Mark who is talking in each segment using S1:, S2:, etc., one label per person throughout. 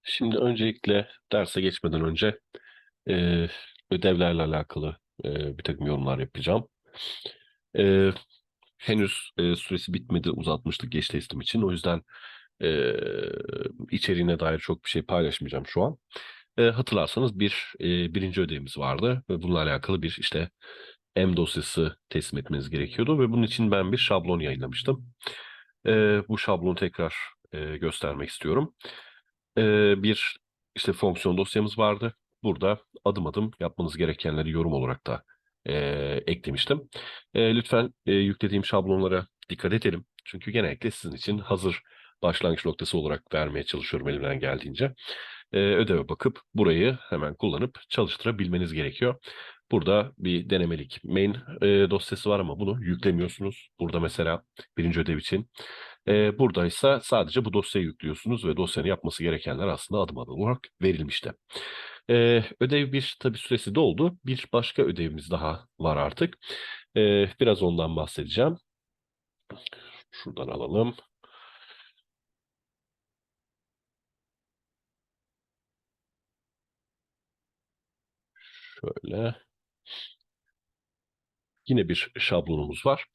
S1: Şimdi öncelikle derse geçmeden önce e, ödevlerle alakalı bir takım yorumlar yapacağım. E, Henüz süresi bitmedi, uzatmıştık geç teslim için. O yüzden e, içeriğine dair çok bir şey paylaşmayacağım şu an. Hatırlarsanız birinci ödevimiz vardı ve bununla alakalı bir işte M dosyası teslim etmeniz gerekiyordu ve bunun için ben bir şablon yayınlamıştım. Bu şablonu tekrar göstermek istiyorum. Bir işte fonksiyon dosyamız vardı. Burada adım adım yapmanız gerekenleri yorum olarak da e, eklemiştim. Lütfen yüklediğim şablonlara dikkat edelim. Çünkü genellikle sizin için hazır başlangıç noktası olarak vermeye çalışıyorum elimden geldiğince. Ödeve bakıp burayı hemen kullanıp çalıştırabilmeniz gerekiyor. Burada bir denemelik main dosyası var ama bunu yüklemiyorsunuz. Burada mesela birinci ödev için. Buradaysa sadece bu dosyayı yüklüyorsunuz ve dosyanın yapması gerekenler aslında adım adım olarak verilmişti. Ödev bir tabii süresi doldu. Bir başka ödevimiz daha var artık. Biraz ondan bahsedeceğim. Şuradan alalım. Şöyle. Yine bir şablonumuz var.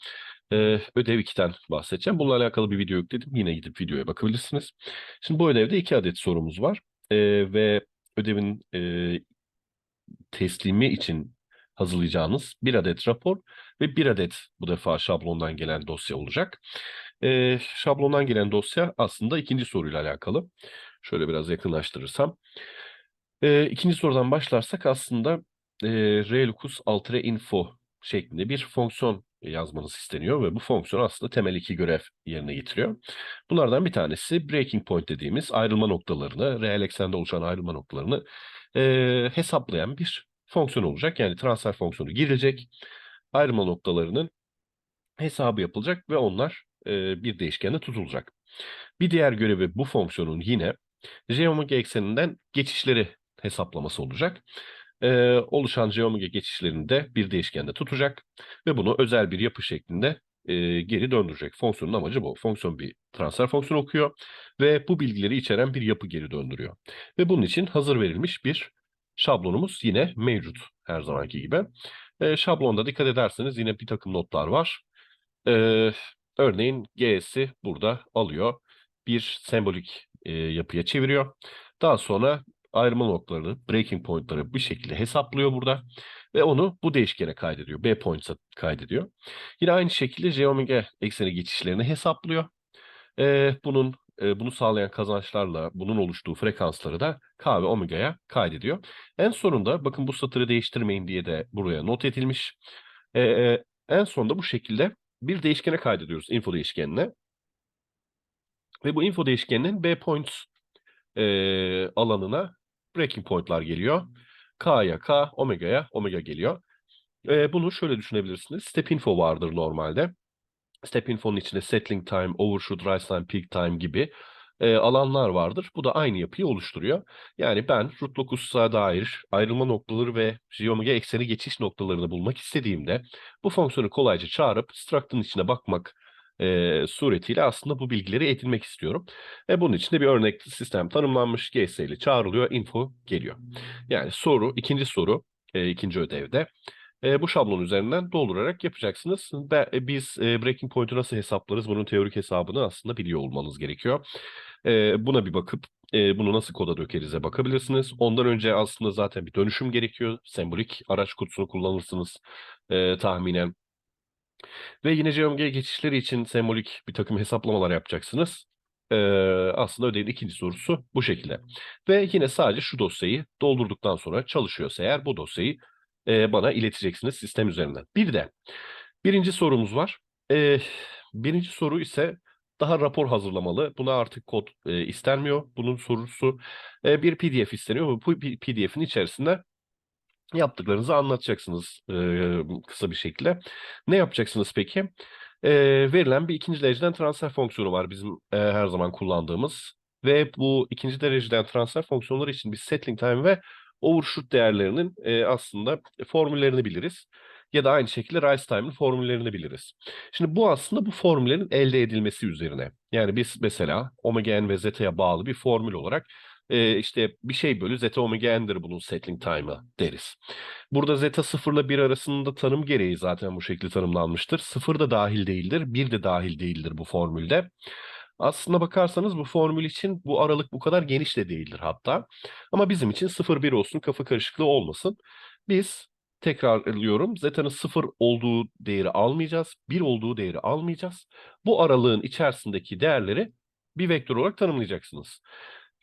S1: Ödev 2'den bahsedeceğim. Bununla alakalı bir video yükledim. Yine gidip videoya bakabilirsiniz. Şimdi bu ödevde 2 adet sorumuz var. Ve ödevin teslimi için hazırlayacağınız bir adet rapor ve bir adet bu defa şablondan gelen dosya olacak. Şablondan gelen dosya aslında ikinci soruyla alakalı. Şöyle biraz yakınlaştırırsam. İkinci sorudan başlarsak aslında relocus altere info şeklinde bir fonksiyon yazmanız isteniyor ve bu fonksiyon aslında temel iki görev yerine getiriyor. Bunlardan bir tanesi breaking point dediğimiz ayrılma noktalarını, reel eksende oluşan ayrılma noktalarını hesaplayan bir fonksiyon olacak. Yani transfer fonksiyonu girilecek, ayrılma noktalarının hesabı yapılacak ve onlar bir değişkende tutulacak. Bir diğer görevi bu fonksiyonun yine geometri ekseninden geçişleri hesaplaması olacak. Oluşan geometri geçişlerini de bir değişkende tutacak ve bunu özel bir yapı şeklinde geri döndürecek. Fonksiyonun amacı bu. Fonksiyon bir transfer fonksiyonu okuyor ve bu bilgileri içeren bir yapı geri döndürüyor. Ve bunun için hazır verilmiş bir şablonumuz yine mevcut her zamanki gibi. Şablonda dikkat ederseniz yine bir takım notlar var. Ee, Örneğin G'si burada alıyor. Bir sembolik yapıya çeviriyor. Daha sonra ayrılma noktalarını, breaking point'ları bir şekilde hesaplıyor burada. Ve onu bu değişkene kaydediyor. B points'a kaydediyor. Yine aynı şekilde J omega ekseni geçişlerini hesaplıyor. Bunu sağlayan kazançlarla bunun oluştuğu frekansları da K ve omega'ya kaydediyor. En sonunda bakın bu satırı değiştirmeyin diye de buraya not edilmiş. En sonunda bu şekilde bir değişkene kaydediyoruz info değişkenine. Ve bu info değişkeninin B points alanına breaking point'lar geliyor. K'ya K, omega'ya omega geliyor. Bunu şöyle düşünebilirsiniz. Step info vardır normalde. Step info'nun içinde settling time, overshoot, rise time, peak time gibi alanlar vardır. Bu da aynı yapıyı oluşturuyor. Yani ben root locus'a dair ayrılma noktaları ve geometri ekseni geçiş noktalarını bulmak istediğimde bu fonksiyonu kolayca çağırıp struct'ın içine bakmak suretiyle aslında bu bilgileri edinmek istiyorum. Bunun için de bir örnek sistem tanımlanmış. GS ile çağrılıyor, info geliyor. Yani ikinci soru, ikinci ödevde. Bu şablon üzerinden doldurarak yapacaksınız. Biz breaking point'u nasıl hesaplarız? Bunun teorik hesabını aslında biliyor olmanız gerekiyor. Buna bir bakıp bunu nasıl koda dökeriz'e bakabilirsiniz. Ondan önce aslında zaten bir dönüşüm gerekiyor. Sembolik araç kutusunu kullanırsınız tahminen. Ve yine geometri geçişleri için sembolik bir takım hesaplamalar yapacaksınız. Ee, Aslında ödevin ikinci sorusu bu şekilde. Ve yine sadece şu dosyayı doldurduktan sonra çalışıyorsa eğer bu dosyayı bana ileteceksiniz sistem üzerinden. Bir de birinci sorumuz var. Ee, Birinci soru ise daha rapor hazırlamalı. Buna artık kod istenmiyor. Bunun sorusu bir PDF isteniyor. Bu PDF'in içerisinde yaptıklarınızı anlatacaksınız kısa bir şekilde. Ne yapacaksınız peki? E, Verilen bir ikinci dereceden transfer fonksiyonu var bizim her zaman kullandığımız. Ve bu ikinci dereceden transfer fonksiyonları için biz settling time ve overshoot değerlerinin aslında formüllerini biliriz. Ya da aynı şekilde rise time'ın formüllerini biliriz. Şimdi bu aslında bu formüllerin elde edilmesi üzerine. Yani biz mesela omega n ve zeta'ya bağlı bir formül olarak işte bir şey bölü zeta omega n'dir bunun settling time'ı deriz. Burada zeta 0 ile 1 arasında tanım gereği zaten bu şekilde tanımlanmıştır. 0 da dahil değildir, 1 de dahil değildir bu formülde. Aslına bakarsanız bu formül için bu aralık bu kadar geniş de değildir hatta. Ama bizim için 0-1 olsun, kafa karışıklığı olmasın. Biz tekrarlıyorum, zeta'nın 0 olduğu değeri almayacağız, 1 olduğu değeri almayacağız. Bu aralığın içerisindeki değerleri bir vektör olarak tanımlayacaksınız.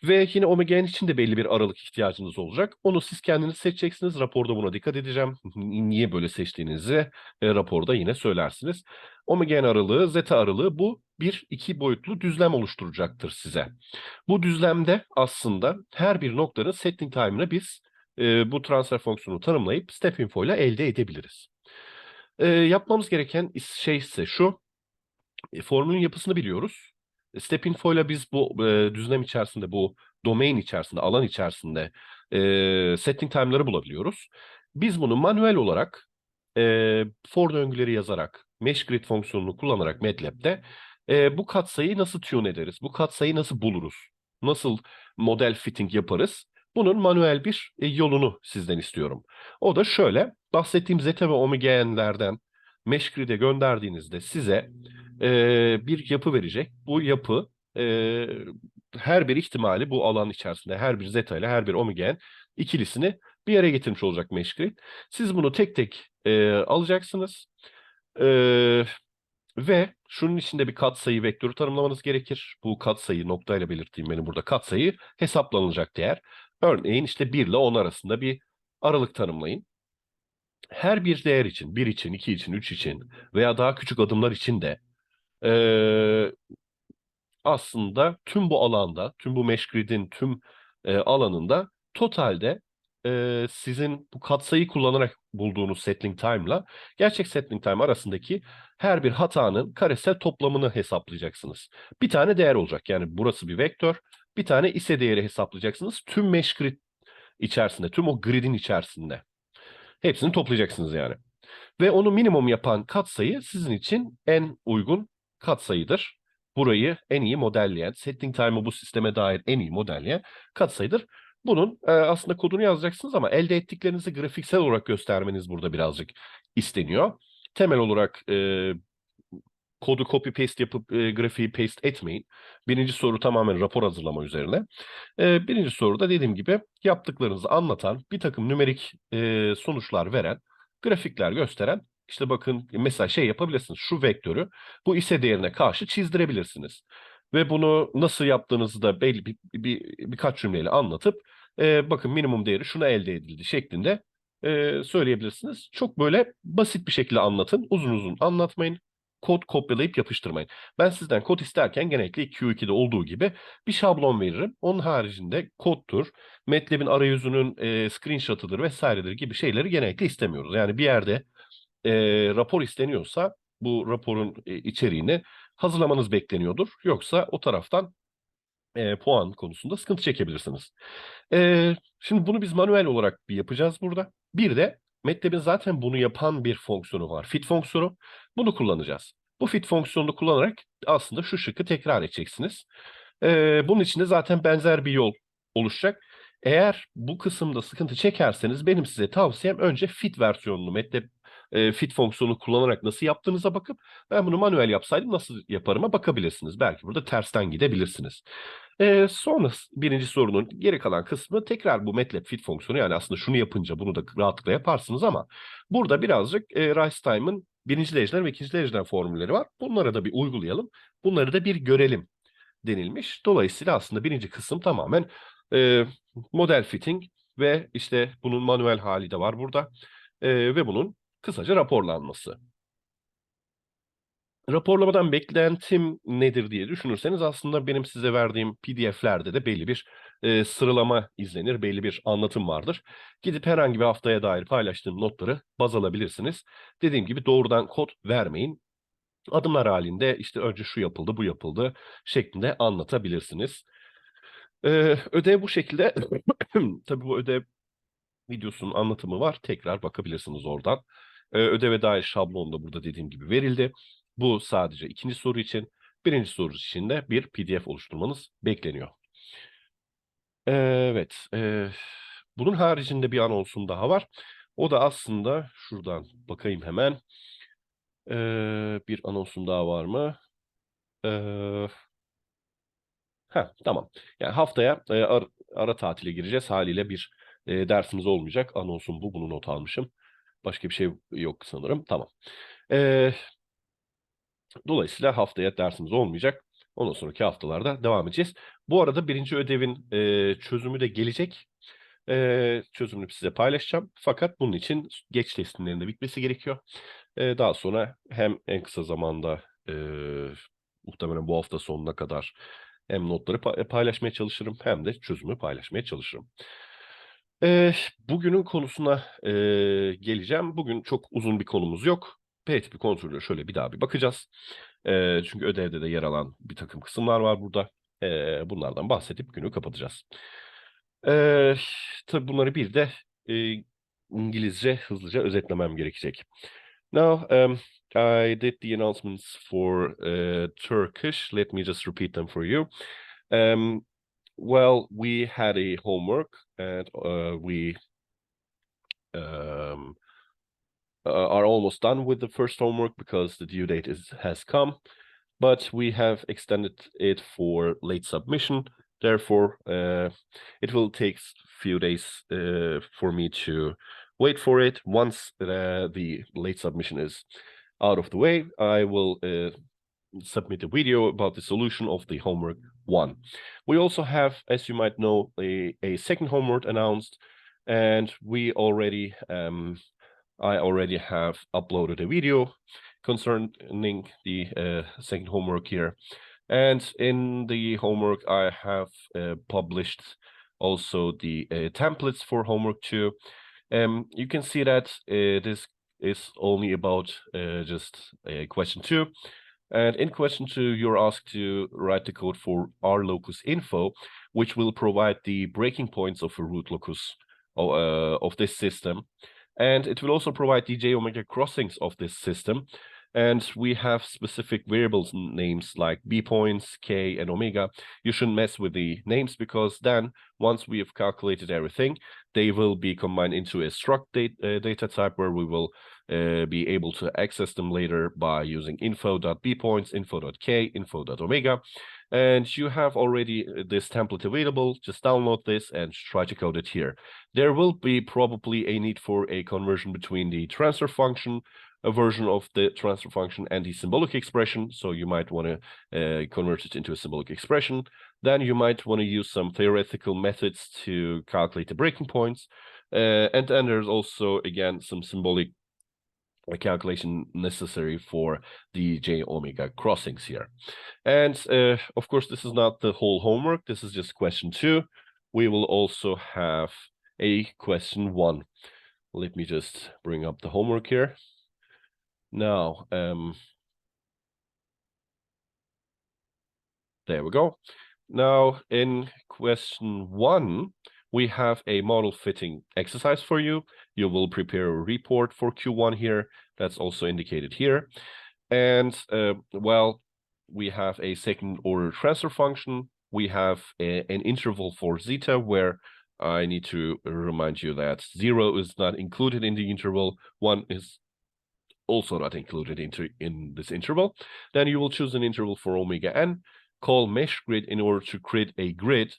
S1: Ve yine omega n için de belli bir aralık ihtiyacınız olacak. Onu siz kendiniz seçeceksiniz. Raporda buna dikkat edeceğim. Niye böyle seçtiğinizi raporda yine söylersiniz. Omega n aralığı, zeta aralığı bu bir iki boyutlu düzlem oluşturacaktır size. Bu düzlemde aslında her bir noktanın setting time'ını biz bu transfer fonksiyonu tanımlayıp step info ile elde edebiliriz. Yapmamız gereken şey ise şu. Formülün yapısını biliyoruz. Step info ile biz bu düzlem içerisinde, bu domain içerisinde, alan içerisinde setting time'ları bulabiliyoruz. Biz bunu manuel olarak for döngüleri yazarak, mesh grid fonksiyonunu kullanarak MATLAB'de bu katsayıyı nasıl tune ederiz? Bu katsayıyı nasıl buluruz? Nasıl model fitting yaparız? Bunun manuel bir yolunu sizden istiyorum. O da şöyle, bahsettiğim zeta ve omega n'lerden mesh grid'e gönderdiğinizde size bir yapı verecek. Bu yapı her bir ihtimali bu alan içerisinde her bir zeta ile her bir omega n ikilisini bir yere getirmiş olacak mesh grid. Siz bunu tek tek alacaksınız. E, Ve şunun içinde bir katsayı vektörü tanımlamanız gerekir. Bu katsayı noktayla belirttiğim benim burada katsayı hesaplanacak değer. Örneğin işte 1 ile 10 arasında bir aralık tanımlayın. Her bir değer için, 1 için, 2 için, 3 için veya daha küçük adımlar için de ee, aslında tüm bu alanda, tüm bu mesh grid'in tüm alanında totalde sizin bu katsayı kullanarak bulduğunuz settling time'la gerçek settling time arasındaki her bir hatanın karesel toplamını hesaplayacaksınız. Bir tane değer olacak. Yani burası bir vektör. Bir tane ise değeri hesaplayacaksınız. Tüm mesh grid içerisinde, tüm o grid'in içerisinde. Hepsini toplayacaksınız yani. Ve onu minimum yapan katsayı sizin için en uygun katsayıdır. Burayı en iyi modelleyen, setting time'ı bu sisteme dair en iyi modelleyen katsayıdır. Bunun aslında kodunu yazacaksınız ama elde ettiklerinizi grafiksel olarak göstermeniz burada birazcık isteniyor. Temel olarak kodu copy paste yapıp grafiği paste etmeyin. Birinci soru tamamen rapor hazırlama üzerine. Birinci soruda dediğim gibi yaptıklarınızı anlatan, bir takım nümerik sonuçlar veren, grafikler gösteren, işte bakın mesela şey yapabilirsiniz. Şu vektörü bu ise değerine karşı çizdirebilirsiniz. Ve bunu nasıl yaptığınızı da belli birkaç cümleyle anlatıp bakın minimum değeri şuna elde edildi şeklinde söyleyebilirsiniz. Çok böyle basit bir şekilde anlatın. Uzun uzun anlatmayın. Kod kopyalayıp yapıştırmayın. Ben sizden kod isterken genellikle Q2'de olduğu gibi bir şablon veririm. Onun haricinde kodtur, MATLAB'in arayüzünün screenshot'ıdır vesairedir gibi şeyleri genellikle istemiyoruz. Yani bir yerde rapor isteniyorsa bu raporun içeriğini hazırlamanız bekleniyordur. Yoksa o taraftan puan konusunda sıkıntı çekebilirsiniz. Şimdi bunu biz manuel olarak bir yapacağız burada. Bir de MATLAB'in zaten bunu yapan bir fonksiyonu var. Fit fonksiyonu. Bunu kullanacağız. Bu fit fonksiyonunu kullanarak aslında şu şıkkı tekrar edeceksiniz. Bunun için de zaten benzer bir yol oluşacak. Eğer bu kısımda sıkıntı çekerseniz benim size tavsiyem önce fit versiyonunu MATLAB fit fonksiyonu kullanarak nasıl yaptığınıza bakıp ben bunu manuel yapsaydım nasıl yaparıma bakabilirsiniz. Belki burada tersten gidebilirsiniz. Sonra birinci sorunun geri kalan kısmı tekrar bu MATLAB fit fonksiyonu yani aslında şunu yapınca bunu da rahatlıkla yaparsınız ama burada birazcık Rice-Time'ın birinci dereceden ve ikinci dereceden formülleri var. Bunları da bir uygulayalım. Bunları da bir görelim denilmiş. Dolayısıyla aslında birinci kısım tamamen e, model fitting ve işte bunun manuel hali de var burada. Ve bunun kısaca raporlanması. Raporlamadan beklentim nedir diye düşünürseniz aslında benim size verdiğim PDF'lerde de belli bir sıralama izlenir, belli bir anlatım vardır. Gidip herhangi bir haftaya dair paylaştığım notları baz alabilirsiniz. Dediğim gibi doğrudan kod vermeyin. Adımlar halinde işte önce şu yapıldı, bu yapıldı şeklinde anlatabilirsiniz. Ödev bu şekilde. Tabii bu ödev videosunun anlatımı var. Tekrar bakabilirsiniz oradan. Ödeve dair şablon da burada dediğim gibi verildi. Bu sadece ikinci soru için. Birinci soru için de bir PDF oluşturmanız bekleniyor. Evet. Bunun haricinde bir anonsum daha var. O da aslında şuradan bakayım hemen. Bir anonsum daha var mı? Ee, tamam. Yani haftaya ara tatile gireceğiz. Haliyle bir dersimiz olmayacak. Anonsum bu. Bunu not almışım. Başka bir şey yok sanırım. Tamam. Ee, Dolayısıyla haftaya dersimiz olmayacak. Ondan sonraki haftalarda devam edeceğiz. Bu arada birinci ödevin çözümü de gelecek. Çözümünü size paylaşacağım. Fakat bunun için geç teslimlerinde bitmesi gerekiyor. Daha sonra hem en kısa zamanda muhtemelen bu hafta sonuna kadar hem notları paylaşmaya çalışırım hem de çözümü paylaşmaya çalışırım. Bugünün konusuna geleceğim. Bugün çok uzun bir konumuz yok. PHP kontrolü şöyle bir daha bir bakacağız. Çünkü ödevde de yer alan bir takım kısımlar var burada. Bunlardan bahsedip günü kapatacağız. Ee, tabii bunları bir de e, İngilizce hızlıca özetlemem gerekecek. Now, I did the announcements for Turkish. Let me just repeat them for you. Um, well, we had a homework and we um, are almost done with the first homework because the due date has come, but we have extended it for late submission. Therefore, it will take a few days for me to wait for it. Once the late submission is out of the way, I will submit a video about the solution of the homework 1. We also have, as you might know, a second homework announced, and I already have uploaded a video concerning the second homework here. And in the homework, I have published also the templates for homework 2. You can see that this is only about just question 2. And in question 2, you're asked to write the code for rlocus info, which will provide the breaking points of a root locus of this system. And it will also provide the j-omega crossings of this system. And we have specific variables names like b points, k, and omega. You shouldn't mess with the names because then once we have calculated everything, they will be combined into a struct data type where we will be able to access them later by using info.bpoints, info.k, info.omega. And you have already this template available. Just download this and try to code it here. There will be probably a need for a conversion between the transfer function, a version of the transfer function, and the symbolic expression. So you might want to convert it into a symbolic expression. Then you might want to use some theoretical methods to calculate the breaking points. And then there's also, again, some symbolic calculation necessary for the j-omega crossings here. And of course, this is not the whole homework. This is just question 2. We will also have a question 1. Let me just bring up the homework here. Now, there we go. Now, in question 1, we have a model fitting exercise for you. You will prepare a report for Q1 here. That's also indicated here. And, well, we have a second order transfer function. We have an interval for zeta where I need to remind you that 0 is not included in the interval. 1 is also not included in this interval. Then you will choose an interval for omega n, call mesh grid in order to create a grid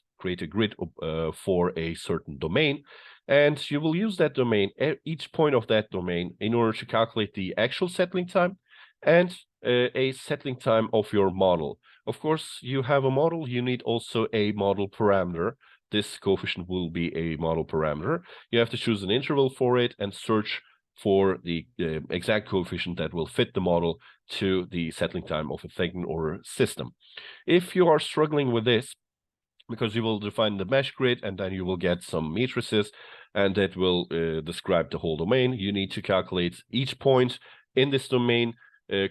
S1: for a certain domain. And you will use that domain at each point of that domain in order to calculate the actual settling time and a settling time of your model. Of course, you have a model, you need also a model parameter. This coefficient will be a model parameter. You have to choose an interval for it and search for the exact coefficient that will fit the model to the settling time of a second order system. If you are struggling with this, because you will define the mesh grid and then you will get some matrices and that will describe the whole domain, you need to calculate each point in this domain,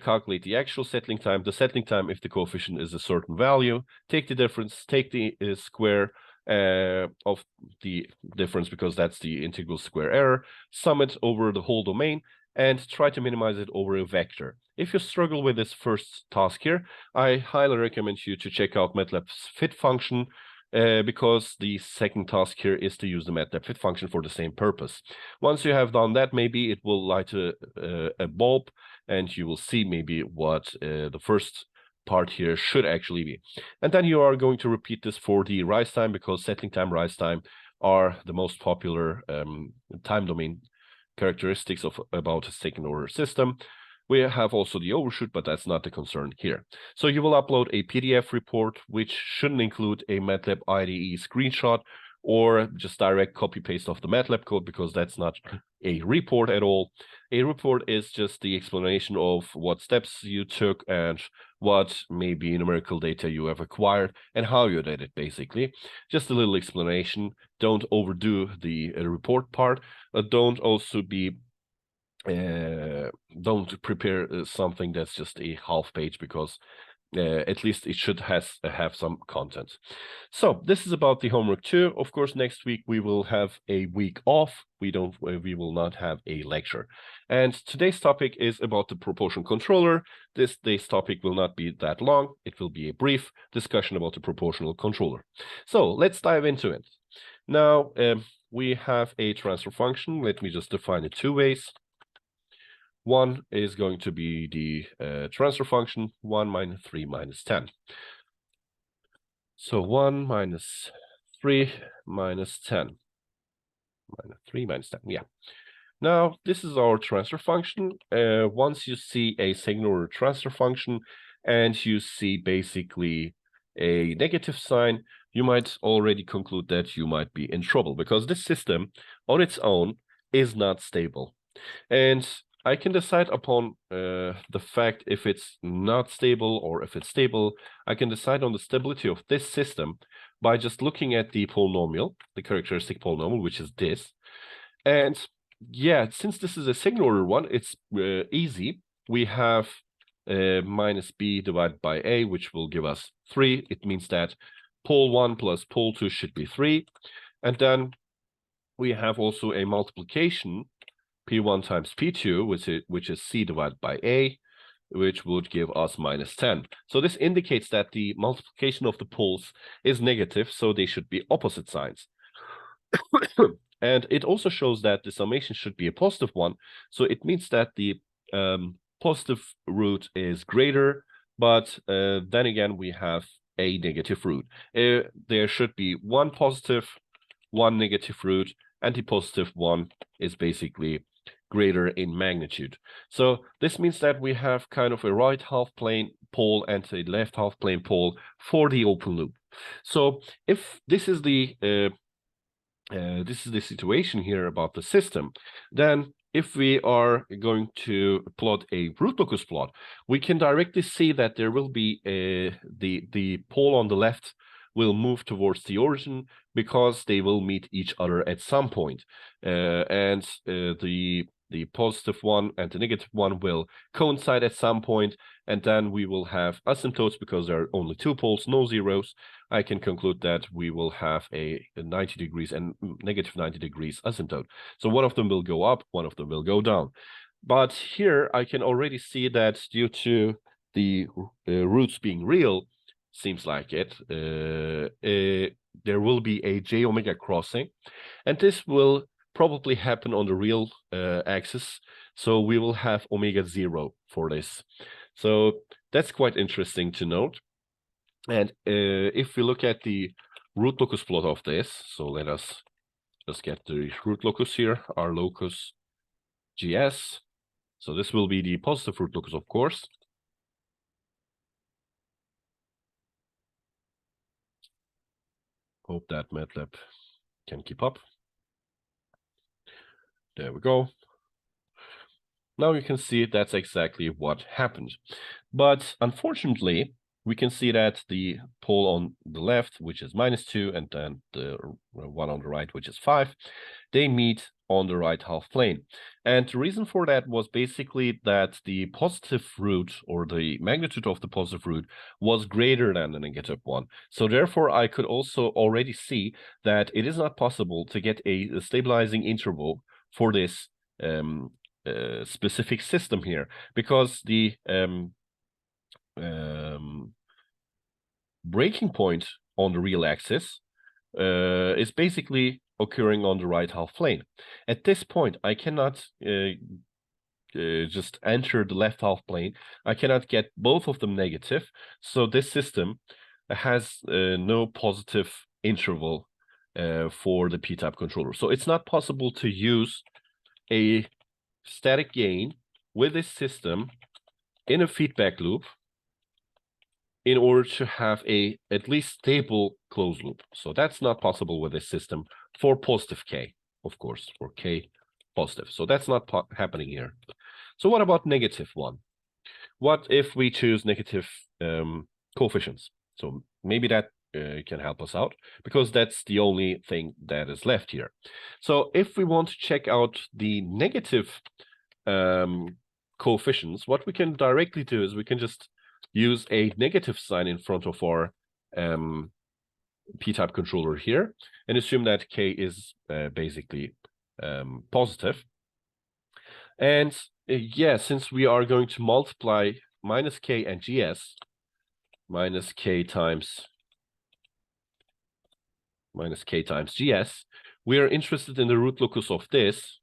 S1: calculate the actual settling time, the settling time if the coefficient is a certain value, take the difference, take the square of the difference because that's the integral square error, sum it over the whole domain, and try to minimize it over a vector. If you struggle with this first task here, I highly recommend you to check out MATLAB's fit function. because the second task here is to use the MATLAB fit function for the same purpose. Once you have done that, maybe it will light a bulb, and you will see maybe what the first part here should actually be. And then you are going to repeat this for the rise time, because settling time, rise time are the most popular time domain characteristics of about a second order system. We have also the overshoot, but that's not the concern here. So you will upload a PDF report, which shouldn't include a MATLAB IDE screenshot or just direct copy paste of the MATLAB code, because that's not a report at all. A report is just the explanation of what steps you took and what maybe numerical data you have acquired and how you did it, basically. Just a little explanation. Don't overdo the report part. Don't also be don't prepare something that's just a half page, because at least it should have some content. So this is about the homework 2. Of course, next week we will have a week off. We will not have a lecture. And today's topic is about the proportional controller. This topic will not be that long. It will be a brief discussion about the proportional controller. So let's dive into it. Now we have a transfer function. Let me just define it 2 ways. One is going to be the transfer function 1 minus 3 minus 10. So 1 minus 3 minus 10. Minus 3 minus 10, yeah. Now, this is our transfer function. Once you see a second order transfer function and you see basically a negative sign, you might already conclude that you might be in trouble, because this system on its own is not stable. And I can decide upon the fact if it's not stable or if it's stable. I can decide on the stability of this system by just looking at the polynomial, the characteristic polynomial, which is this. And yeah, since this is a second order one, it's easy. We have minus b divided by a, which will give us 3. It means that pole 1 plus pole 2 should be 3. And then we have also a multiplication, P1 times P2, which is C divided by A, which would give us minus 10. So this indicates that the multiplication of the poles is negative, so they should be opposite signs. And it also shows that the summation should be a positive one, so it means that the positive root is greater, but then again we have a negative root. There should be one positive, one negative root, and the positive one is basically greater in magnitude. So this means that we have kind of a right half plane pole and a left half plane pole for the open loop. So if this is the situation here about the system, then if we are going to plot a root locus plot, we can directly see that there will be the pole on the left will move towards the origin, because they will meet each other at some point. And the positive one and the negative one will coincide at some point, and then we will have asymptotes, because there are only 2 poles, no zeros. I can conclude that we will have a 90 degrees and negative 90 degrees asymptote. So one of them will go up, one of them will go down. But here I can already see that due to the roots being real, seems like it, there will be a j omega crossing, and this will probably happen on the real axis, so we will have omega 0 for this. So that's quite interesting to note. And if we look at the root locus plot of this, so let us just get the root locus here, our locus GS. So this will be the positive root locus, of course. Hope that MATLAB can keep up. There we go. Now you can see that's exactly what happened. But unfortunately, we can see that the pole on the left, which is -2, and then the one on the right, which is 5, they meet on the right half plane. And the reason for that was basically that the positive root, or the magnitude of the positive root, was greater than the negative one. So therefore, I could also already see that it is not possible to get a stabilizing interval for this specific system here, because the breaking point on the real axis is basically occurring on the right half plane. At this point, I cannot just enter the left half plane. I cannot get both of them negative. So this system has no positive interval for the p-type controller. So it's not possible to use a static gain with this system in a feedback loop in order to have a at least stable closed loop. So that's not possible with this system for positive k, of course, for k positive. So that's not happening here. So what about negative one? What if we choose negative coefficients? So maybe that can help us out, because that's the only thing that is left here. So if we want to check out the negative coefficients, what we can directly do is we can just use a negative sign in front of our p-type controller here and assume that k is basically positive. And yeah, since we are going to multiply minus k and gs, minus k times gs, we are interested in the root locus of this.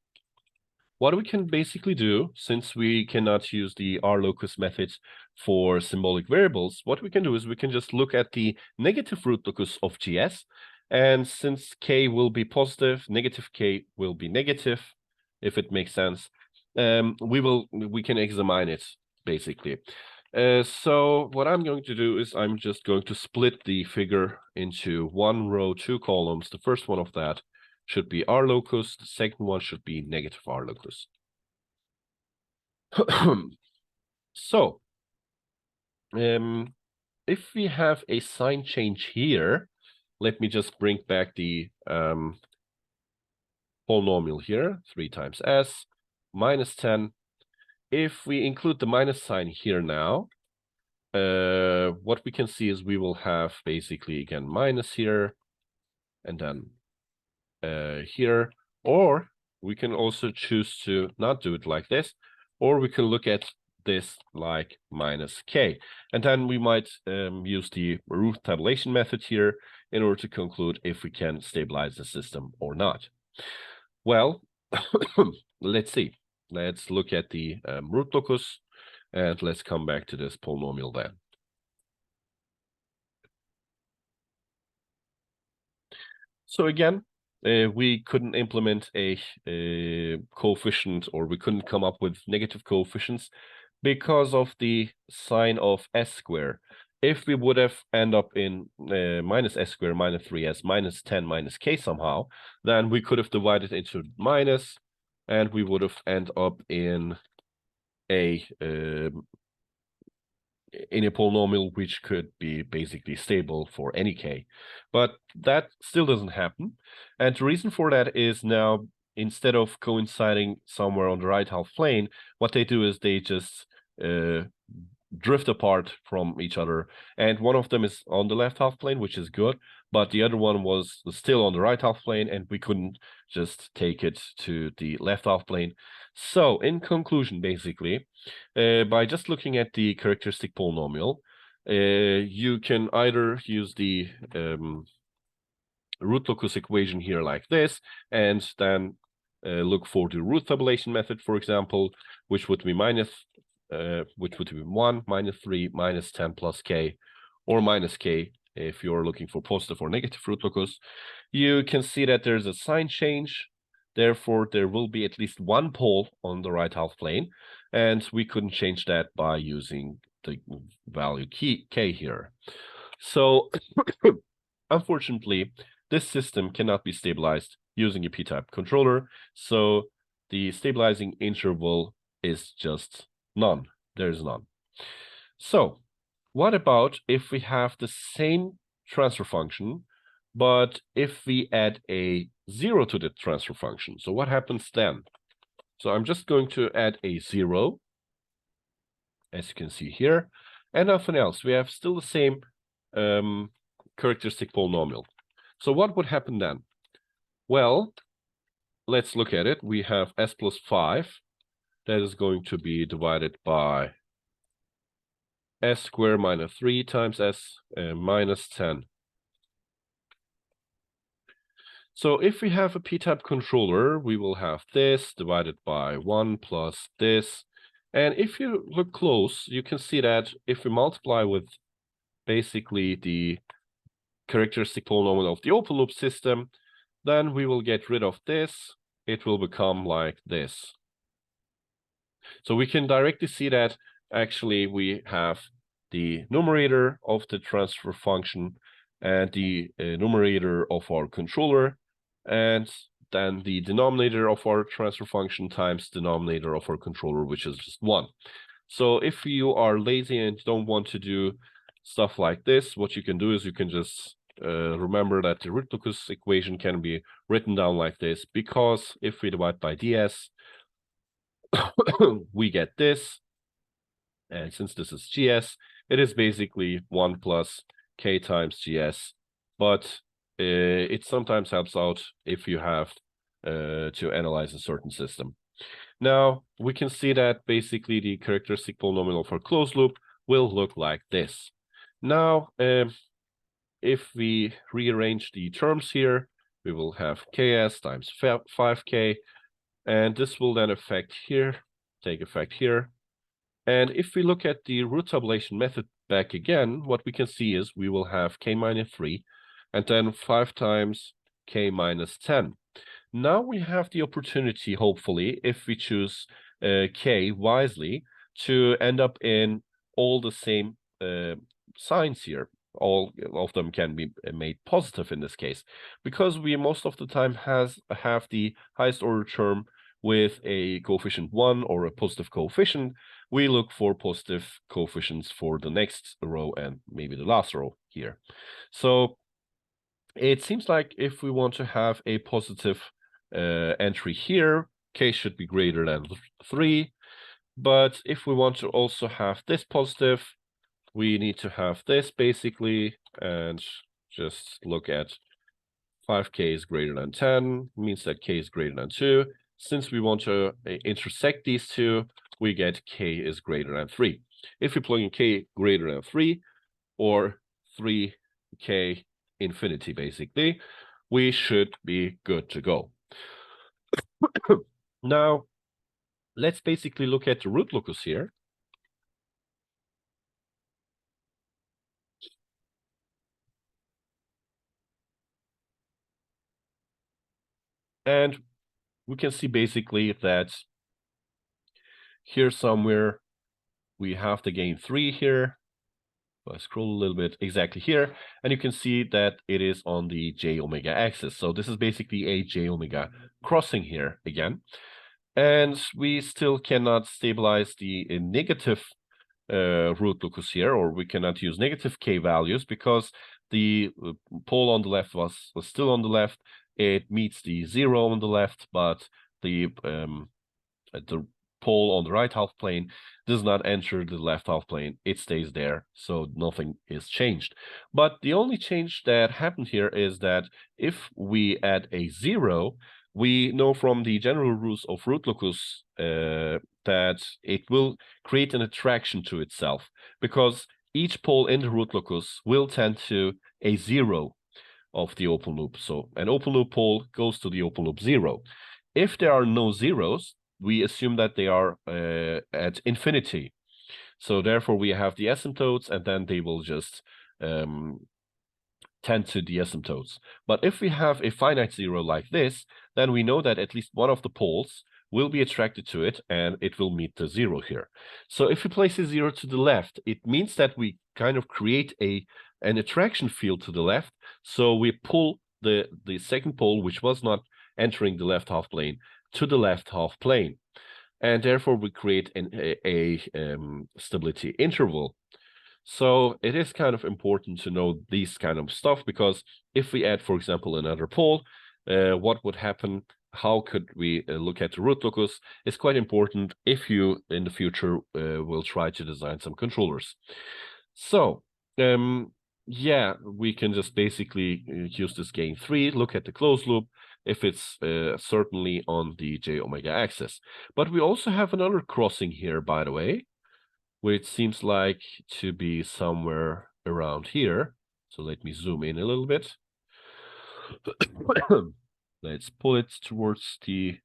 S1: What we can basically do, since we cannot use the RLocus method for symbolic variables, what we can do is we can just look at the negative root locus of gs, and since k will be positive, negative k will be negative, if it makes sense. We can examine it basically. So what I'm going to do is I'm just going to split the figure into 1 row, 2 columns. The first one of that should be RLocus. The second one should be negative RLocus. So if we have a sign change here, let me just bring back the polynomial here, 3 times s minus 10. If we include the minus sign here now, what we can see is we will have basically, again, minus here, and then here, or we can also choose to not do it like this, or we can look at this like minus k. And then we might use the root tabulation method here in order to conclude if we can stabilize the system or not. Well, let's see. Let's look at the root locus, and let's come back to this polynomial then. So again, we couldn't implement a coefficient, or we couldn't come up with negative coefficients because of the sign of s square. If we would have end up in minus s square, minus 3s, minus 10, minus k somehow, then we could have divided into minus, and we would have end up in a polynomial which could be basically stable for any k. But that still doesn't happen. And the reason for that is now, instead of coinciding somewhere on the right half plane, what they do is they just drift apart from each other. And one of them is on the left half plane, which is good, but the other one was still on the right half plane, and we couldn't just take it to the left half plane. So in conclusion, basically, by just looking at the characteristic polynomial, you can either use the root locus equation here like this, and then look for the root tabulation method, for example, which would be 1, minus 3, minus 10 plus k, or minus k if you're looking for positive or negative root locus. You can see that there's a sign change. Therefore, there will be at least one pole on the right half plane, and we couldn't change that by using the value k here. So, unfortunately, this system cannot be stabilized using a p-type controller, so the stabilizing interval is just none. There's none. So what about if we have the same transfer function, but if we add a 0 to the transfer function? So what happens then? So I'm just going to add a 0, as you can see here, and nothing else. We have still the same characteristic polynomial. So what would happen then? Well, let's look at it. We have s plus 5. That is going to be divided by s squared minus 3 times s minus 10 So if we have a p-type controller, we will have this divided by 1 plus this. And if you look close, you can see that if we multiply with basically the characteristic polynomial of the open loop system, then we will get rid of this. It will become like this. So we can directly see that actually we have the numerator of the transfer function and the numerator of our controller, and then the denominator of our transfer function times denominator of our controller, which is just 1. So if you are lazy and don't want to do stuff like this, what you can do is you can just remember that the Ritlokus equation can be written down like this, because if we divide by ds, we get this. And since this is gs, it is basically 1 plus k times gs. But it sometimes helps out if you have to analyze a certain system. Now, we can see that basically the characteristic polynomial of our closed loop will look like this. Now, if we rearrange the terms here, we will have ks times 5k, and this will then take effect here. And if we look at the root tabulation method back again, what we can see is we will have k minus 3, and then 5 times k minus 10. Now we have the opportunity, hopefully, if we choose k wisely, to end up in all the same signs here. All of them can be made positive in this case, because we most of the time have the highest order term with a coefficient 1 or a positive coefficient. We look for positive coefficients for the next row and maybe the last row here. So it seems like if we want to have a positive entry here, k should be greater than 3. But if we want to also have this positive, we need to have this basically, and just look at 5k is greater than 10, means that k is greater than 2. Since we want to intersect these two, we get k is greater than 3. If we plug in k greater than 3, or 3k infinity basically, we should be good to go. Now, let's basically look at the root locus here. And we can see basically that here somewhere we have the gain 3 here. If I scroll a little bit, exactly here, and you can see that it is on the j omega axis. So this is basically a j omega crossing here again. And we still cannot stabilize the negative root locus here, or we cannot use negative k values, because the pole on the left was still on the left. It meets the 0 on the left, but the pole on the right half plane does not enter the left half plane. It stays there, so nothing is changed. But the only change that happened here is that if we add a 0, we know from the general rules of root locus that it will create an attraction to itself, because each pole in the root locus will tend to a 0 of the open loop. So an open loop pole goes to the open loop 0. If there are no zeros, we assume that they are at infinity. So therefore we have the asymptotes, and then they will just tend to the asymptotes. But if we have a finite 0 like this, then we know that at least one of the poles will be attracted to it, and it will meet the 0 here. So if we place a 0 to the left, it means that we kind of create an attraction field to the left. So we pull the second pole, which was not entering the left half plane, to the left half plane, and therefore we create a stability interval. So it is kind of important to know these kind of stuff, because if we add, for example, another pole, what would happen? How could we look at the root locus? It's quite important if you in the future will try to design some controllers. So yeah, we can just basically use this gain 3, look at the closed loop, if it's certainly on the j omega axis. But we also have another crossing here, by the way, which seems like to be somewhere around here. So let me zoom in a little bit. Let's pull it towards the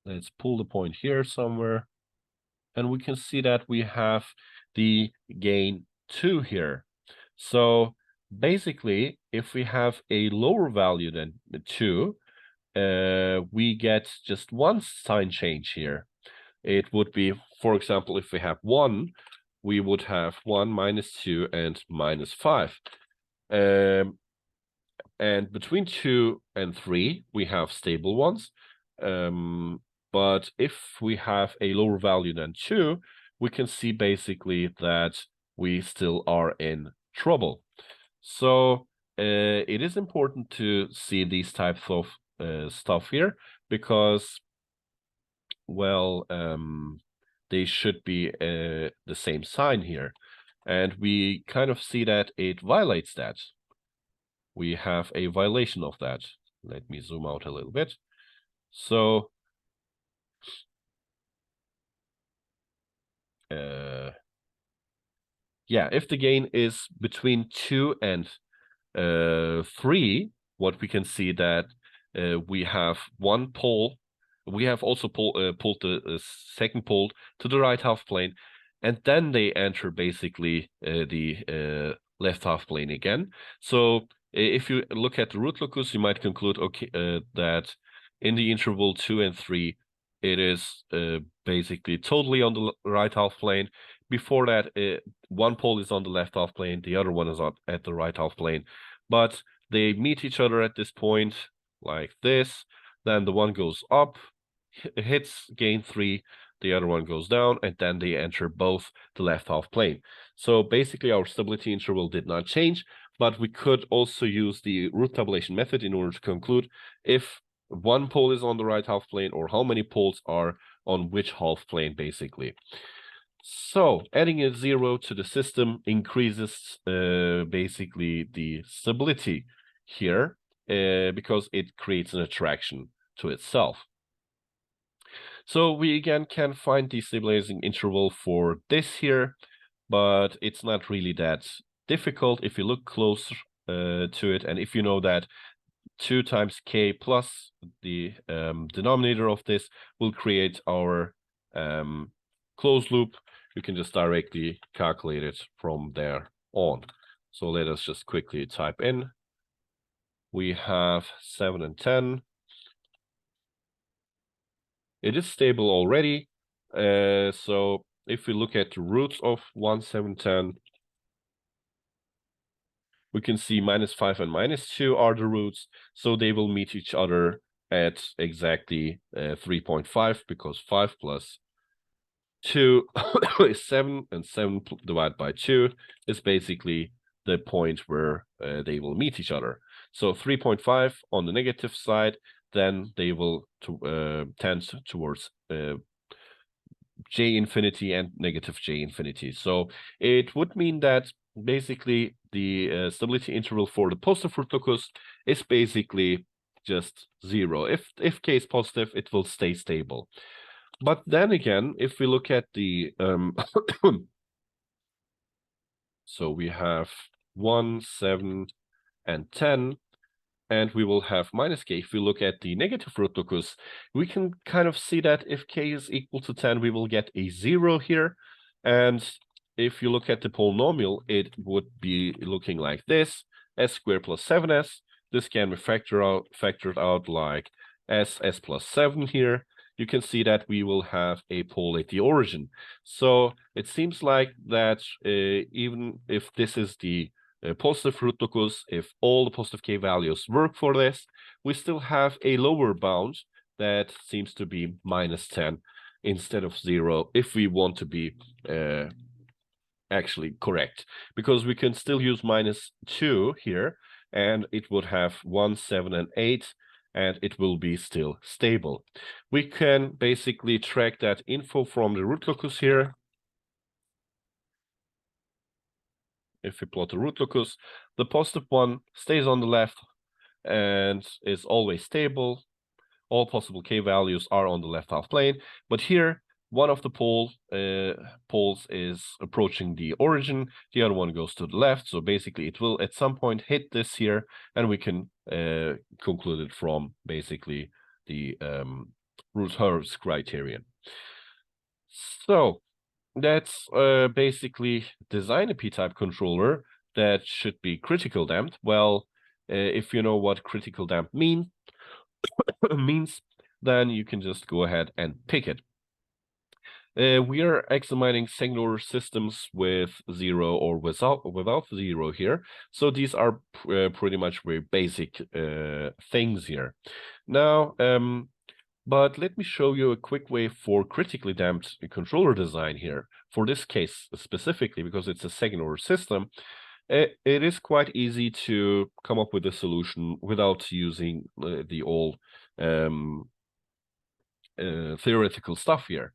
S1: let's pull the point here somewhere, and we can see that we have the gain 2 here. So basically, if we have a lower value than 2, we get just one sign change here. It would be, for example, if we have 1, we would have 1 minus 2 and minus 5. And between 2 and 3, we have stable ones. But if we have a lower value than 2, we can see basically that we still are in trouble. So it is important to see these types of stuff here because, well, they should be the same sign here. And we kind of see that it violates that. We have a violation of that. Let me zoom out a little bit. So yeah, if the gain is between 2 and 3, what we can see that we have one pole. We have also pulled the second pole to the right half plane, and then they enter basically the left half plane again. So if you look at the root locus, you might conclude, okay, that in the interval 2 and 3, it is basically totally on the right half plane. Before that, one pole is on the left half plane, the other one is at the right half plane. But they meet each other at this point, like this. Then the one goes up, hits gain 3, the other one goes down, and then they enter both the left half plane. So basically our stability interval did not change, but we could also use the root tabulation method in order to conclude if one pole is on the right half plane or how many poles are on which half plane, basically. So adding a 0 to the system increases basically the stability here because it creates an attraction to itself. So we again can find the stabilizing interval for this here, but it's not really that difficult if you look closer to it, and if you know that 2 times k plus the denominator of this will create our closed loop. You can just directly calculate it from there on. So let us just quickly type in. We have 7 and 10. It is stable already. So if we look at the roots of 1, 7, 10, we can see -5 and -2 are the roots. So they will meet each other at exactly 3.5 because 5 plus 2 is 7, and 7 divided by 2 is basically the point where they will meet each other. So 3.5 on the negative side, then they will tend towards j infinity and negative j infinity. So it would mean that basically the stability interval for the positive root locus is basically just 0. If k is positive, it will stay stable. But then again, if we look at the so we have 1, 7, and 10, and we will have minus k. If we look at the negative root locus, we can kind of see that if k is equal to 10, we will get a 0 here. And if you look at the polynomial, it would be looking like this: s squared plus 7s. This can be factored out like s plus 7 here. You can see that we will have a pole at the origin. So it seems like that even if this is the positive root locus, if all the positive k values work for this, we still have a lower bound that seems to be -10 instead of 0 if we want to be actually correct, because we can still use -2 here, and it would have 1, 7, and 8, and it will be still stable. We can basically track that info from the root locus here. If we plot the root locus, the positive one stays on the left and is always stable. All possible k values are on the left half plane, but here one of the poles is approaching the origin, the other one goes to the left. So basically it will at some point hit this here, and we can conclude it from basically the Routh-Hurwitz criterion. So that's basically design a p-type controller that should be critical damped. Well, if you know what critical damp means, then you can just go ahead and pick it. We are examining singular systems with 0 or without 0 here. So these are pretty much very basic things here. Now, but let me show you a quick way for critically damped controller design here. For this case specifically, because it's a singular system, it is quite easy to come up with a solution without using the old theoretical stuff here.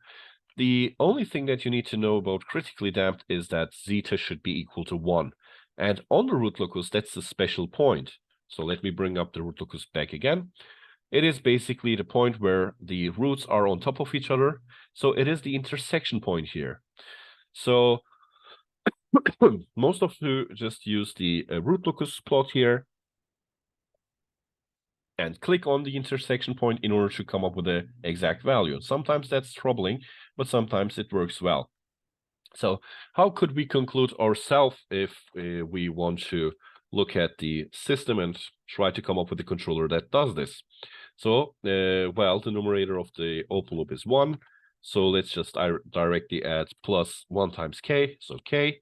S1: The only thing that you need to know about critically damped is that zeta should be equal to 1. And on the root locus, that's the special point. So let me bring up the root locus back again. It is basically the point where the roots are on top of each other. So it is the intersection point here. So most of you just use the root locus plot here and click on the intersection point in order to come up with the exact value. Sometimes that's troubling, but sometimes it works well. So how could we conclude ourselves if we want to look at the system and try to come up with a controller that does this? So, well, the numerator of the open loop is 1. So let's just directly add plus 1 times k, so k.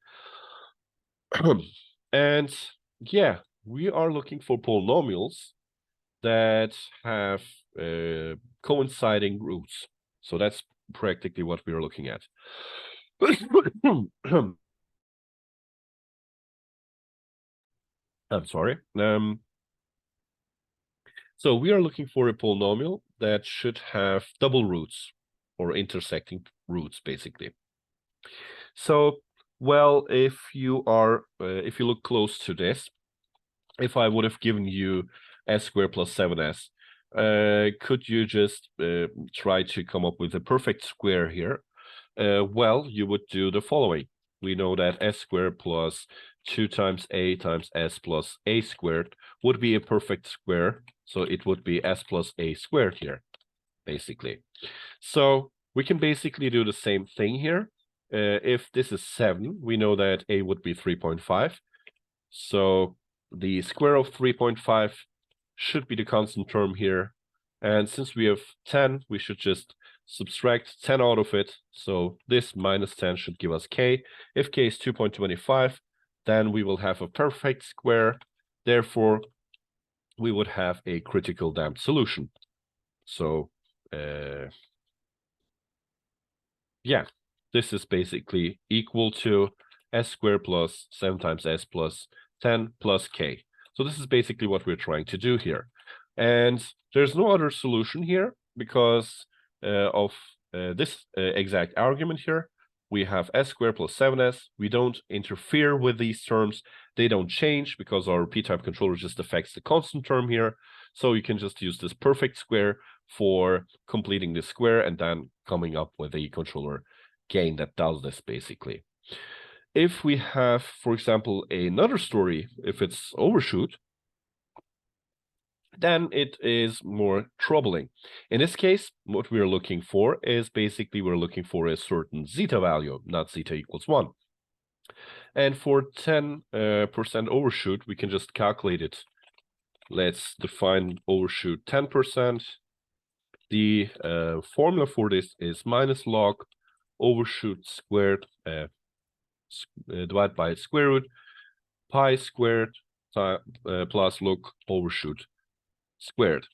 S1: And yeah, we are looking for polynomials that have coinciding roots. So that's practically what we are looking at. I'm sorry. So we are looking for a polynomial that should have double roots or intersecting roots, basically. So, well, if you look close to this, if I would have given you s squared plus 7s, could you just try to come up with a perfect square here? Well, you would do the following. We know that s squared plus 2 times a times s plus a squared would be a perfect square. So it would be s plus a squared here, basically. So we can basically do the same thing here. If this is 7, we know that a would be 3.5. So the square of 3.5 should be the constant term here. And since we have 10, we should just subtract 10 out of it. So this minus 10 should give us k. If k is 2.25, then we will have a perfect square. Therefore, we would have a critical damped solution. So, yeah, this is basically equal to s squared plus 7 times s plus 10 plus k. So this is basically what we're trying to do here. And there's no other solution here because of this exact argument here. We have s squared plus 7s. We don't interfere with these terms. They don't change because our p-type controller just affects the constant term here. So you can just use this perfect square for completing the square and then coming up with a controller gain that does this, basically. If we have, for example, another story, if it's overshoot, then it is more troubling. In this case, what we're looking for is basically we're looking for a certain zeta value, not zeta equals 1. And for 10% overshoot, we can just calculate it. Let's define overshoot 10%. The formula for this is minus log overshoot squared divided by square root pi squared plus log overshoot squared.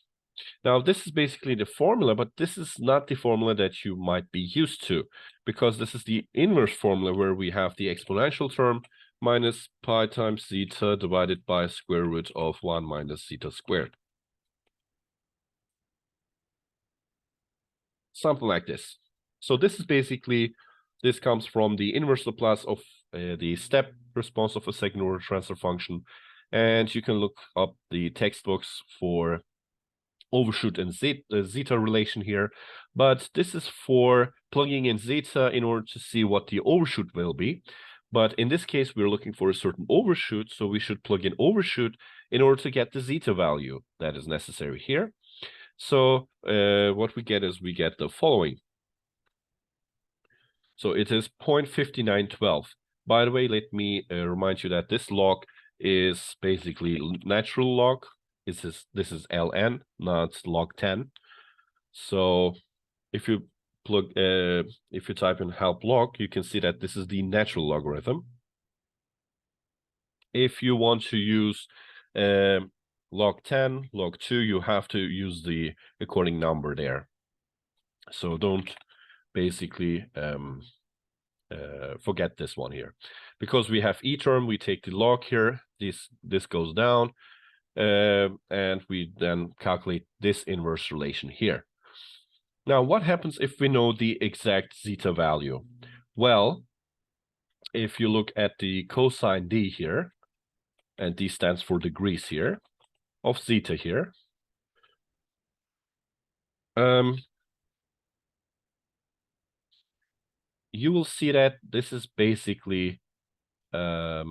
S1: Now, this is basically the formula, but this is not the formula that you might be used to, because this is the inverse formula where we have the exponential term minus pi times zeta divided by square root of 1 minus zeta squared. Something like this. So this is basically, this comes from the inverse Laplace of the step response of a second-order transfer function. And you can look up the textbooks for overshoot and zeta relation here. But this is for plugging in zeta in order to see what the overshoot will be. But in this case, we're looking for a certain overshoot, so we should plug in overshoot in order to get the zeta value that is necessary here. So what we get is we get the following. So it is 0.5912. By the way, let me remind you that this log is basically natural log. This is ln, not log 10. So if you type in help log, you can see that this is the natural logarithm. If you want to use log 10, log 2, you have to use the according number there. So don't basically forget this one here. Because we have e term, we take the log here, this goes down, and we then calculate this inverse relation here. Now, what happens if we know the exact zeta value? Well, if you look at the cosine d here, and d stands for degrees here, of zeta here, you will see that this is basically a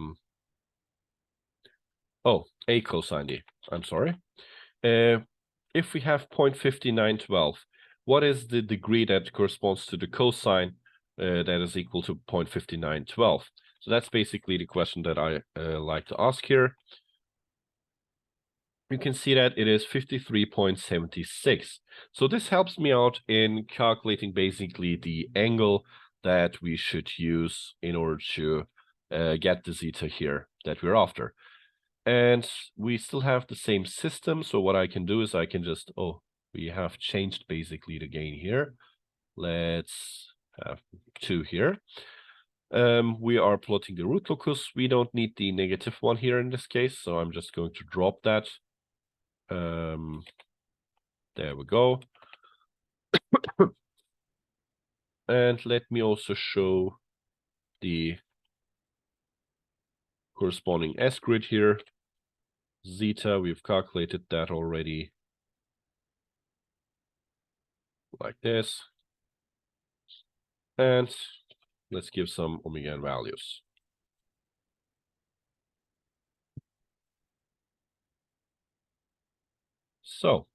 S1: cosine d. I'm sorry. If we have 0.5912, what is the degree that corresponds to the cosine that is equal to 0.5912? So that's basically the question that I like to ask here. You can see that it is 53.76. So this helps me out in calculating basically the angle that we should use in order to get the zeta here that we're after. And we still have the same system. So what I can do is I can just, we have changed basically the gain here. Let's have 2 here. We are plotting the root locus. We don't need the negative one here in this case. So I'm just going to drop that. There we go. And let me also show the corresponding S-grid here. Zeta, we've calculated that already. Like this. And let's give some omega n values. So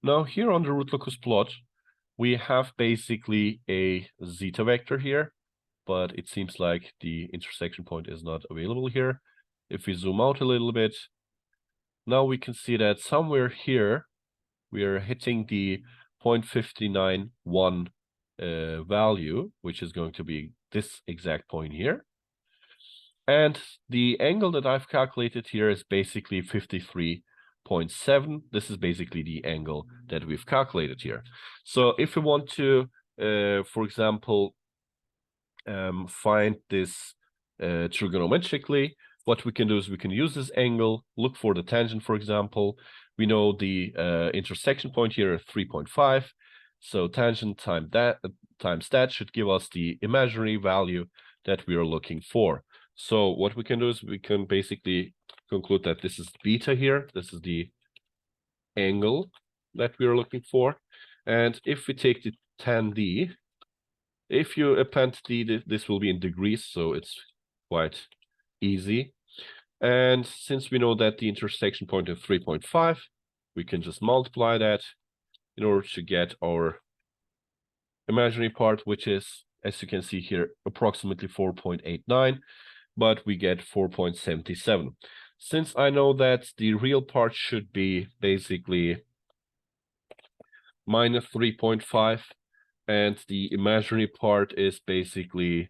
S1: now here on the root locus plot, we have basically a zeta vector here, but it seems like the intersection point is not available here. If we zoom out a little bit, now we can see that somewhere here, we are hitting the 0.591 value, which is going to be this exact point here. And the angle that I've calculated here is basically 53.7. This is basically the angle that we've calculated here. So if we want to, for example, find this trigonometrically, what we can do is we can use this angle, look for the tangent, for example. We know the intersection point here at 3.5. So tangent times that should give us the imaginary value that we are looking for. So what we can do is we can basically conclude that this is beta here. This is the angle that we are looking for. And if we take the tan d, if you append d, this will be in degrees, so it's quite easy. And since we know that the intersection point is 3.5, we can just multiply that in order to get our imaginary part, which is, as you can see here, approximately 4.89, but we get 4.77. Since I know that the real part should be basically minus 3.5, and the imaginary part is basically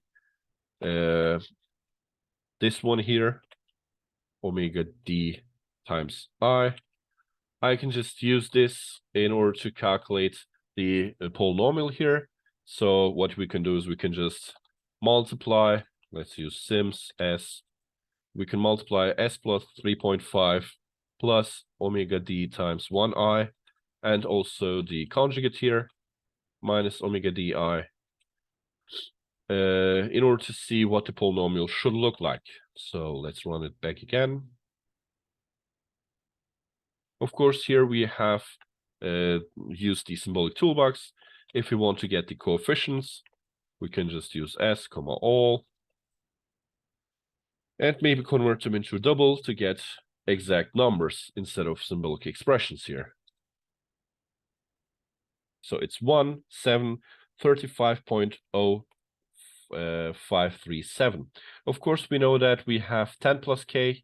S1: this one here, omega d times I can just use this in order to calculate the polynomial here. So what we can do is we can just multiply, let's use Sims S. We can multiply S plus 3.5 plus omega d times 1I, and also the conjugate here, minus omega di, in order to see what the polynomial should look like. So let's run it back again. Of course, here we have used the symbolic toolbox. If we want to get the coefficients, we can just use s, comma, all, and maybe convert them into double to get exact numbers instead of symbolic expressions here. So it's 1, 7, 35.0537. Of course, we know that we have 10 plus k,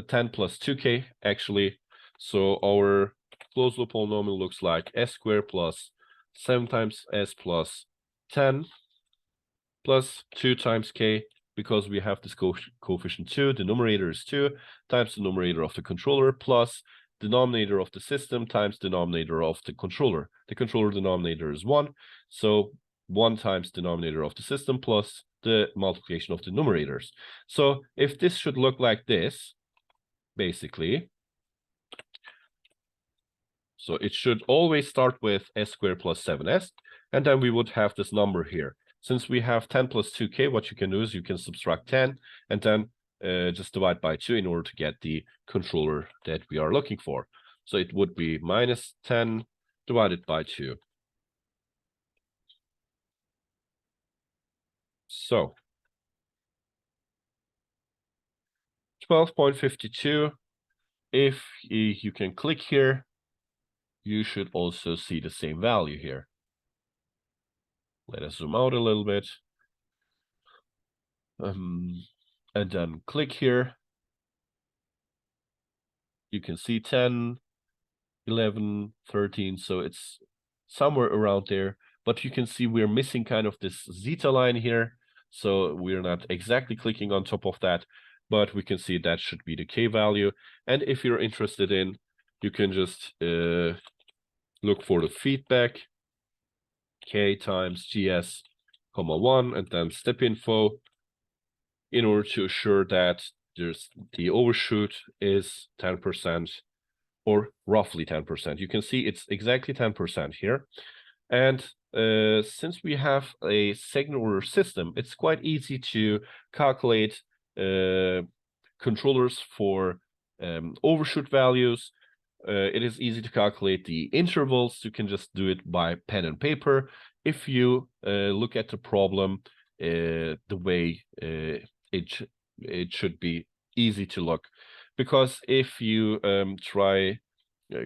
S1: 10 plus 2k actually. So our closed loop polynomial looks like s squared plus 7 times s plus 10 plus 2 times k, because we have this coefficient 2, the numerator is 2, times the numerator of the controller, plus denominator of the system times denominator of the controller. The controller denominator is 1, so 1 times denominator of the system plus the multiplication of the numerators. So if this should look like this, basically, so it should always start with s squared plus 7s, and then we would have this number here. Since we have 10 plus 2k, what you can do is you can subtract 10 and then just divide by 2 in order to get the controller that we are looking for. So it would be minus 10 divided by 2. So 12.52, if you can click here, you should also see the same value here. Let us zoom out a little bit. And then click here. You can see 10, 11, 13, so it's somewhere around there. But you can see we're missing kind of this zeta line here, so we're not exactly clicking on top of that, but we can see that should be the k value. And if you're interested in, you can just look for the feedback, k times gs, comma 1, and then step info, in order to assure that the overshoot is 10%, or roughly 10%. You can see it's exactly 10% here. And since we have a second order system, it's quite easy to calculate controllers for overshoot values. It is easy to calculate the intervals. You can just do it by pen and paper. If you look at the problem the way it should be easy to look, because if you try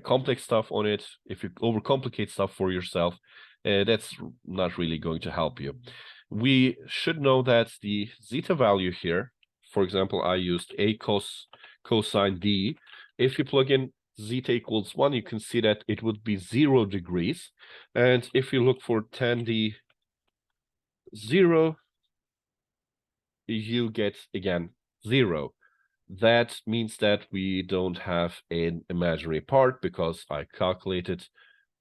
S1: complex stuff on it, if you overcomplicate stuff for yourself, that's not really going to help you. We should know that the zeta value here, for example, I used a cosine d. If you plug in zeta equals 1, you can see that it would be 0 degrees. And if you look for tan d 0, you get, again, 0. That means that we don't have an imaginary part, because I calculated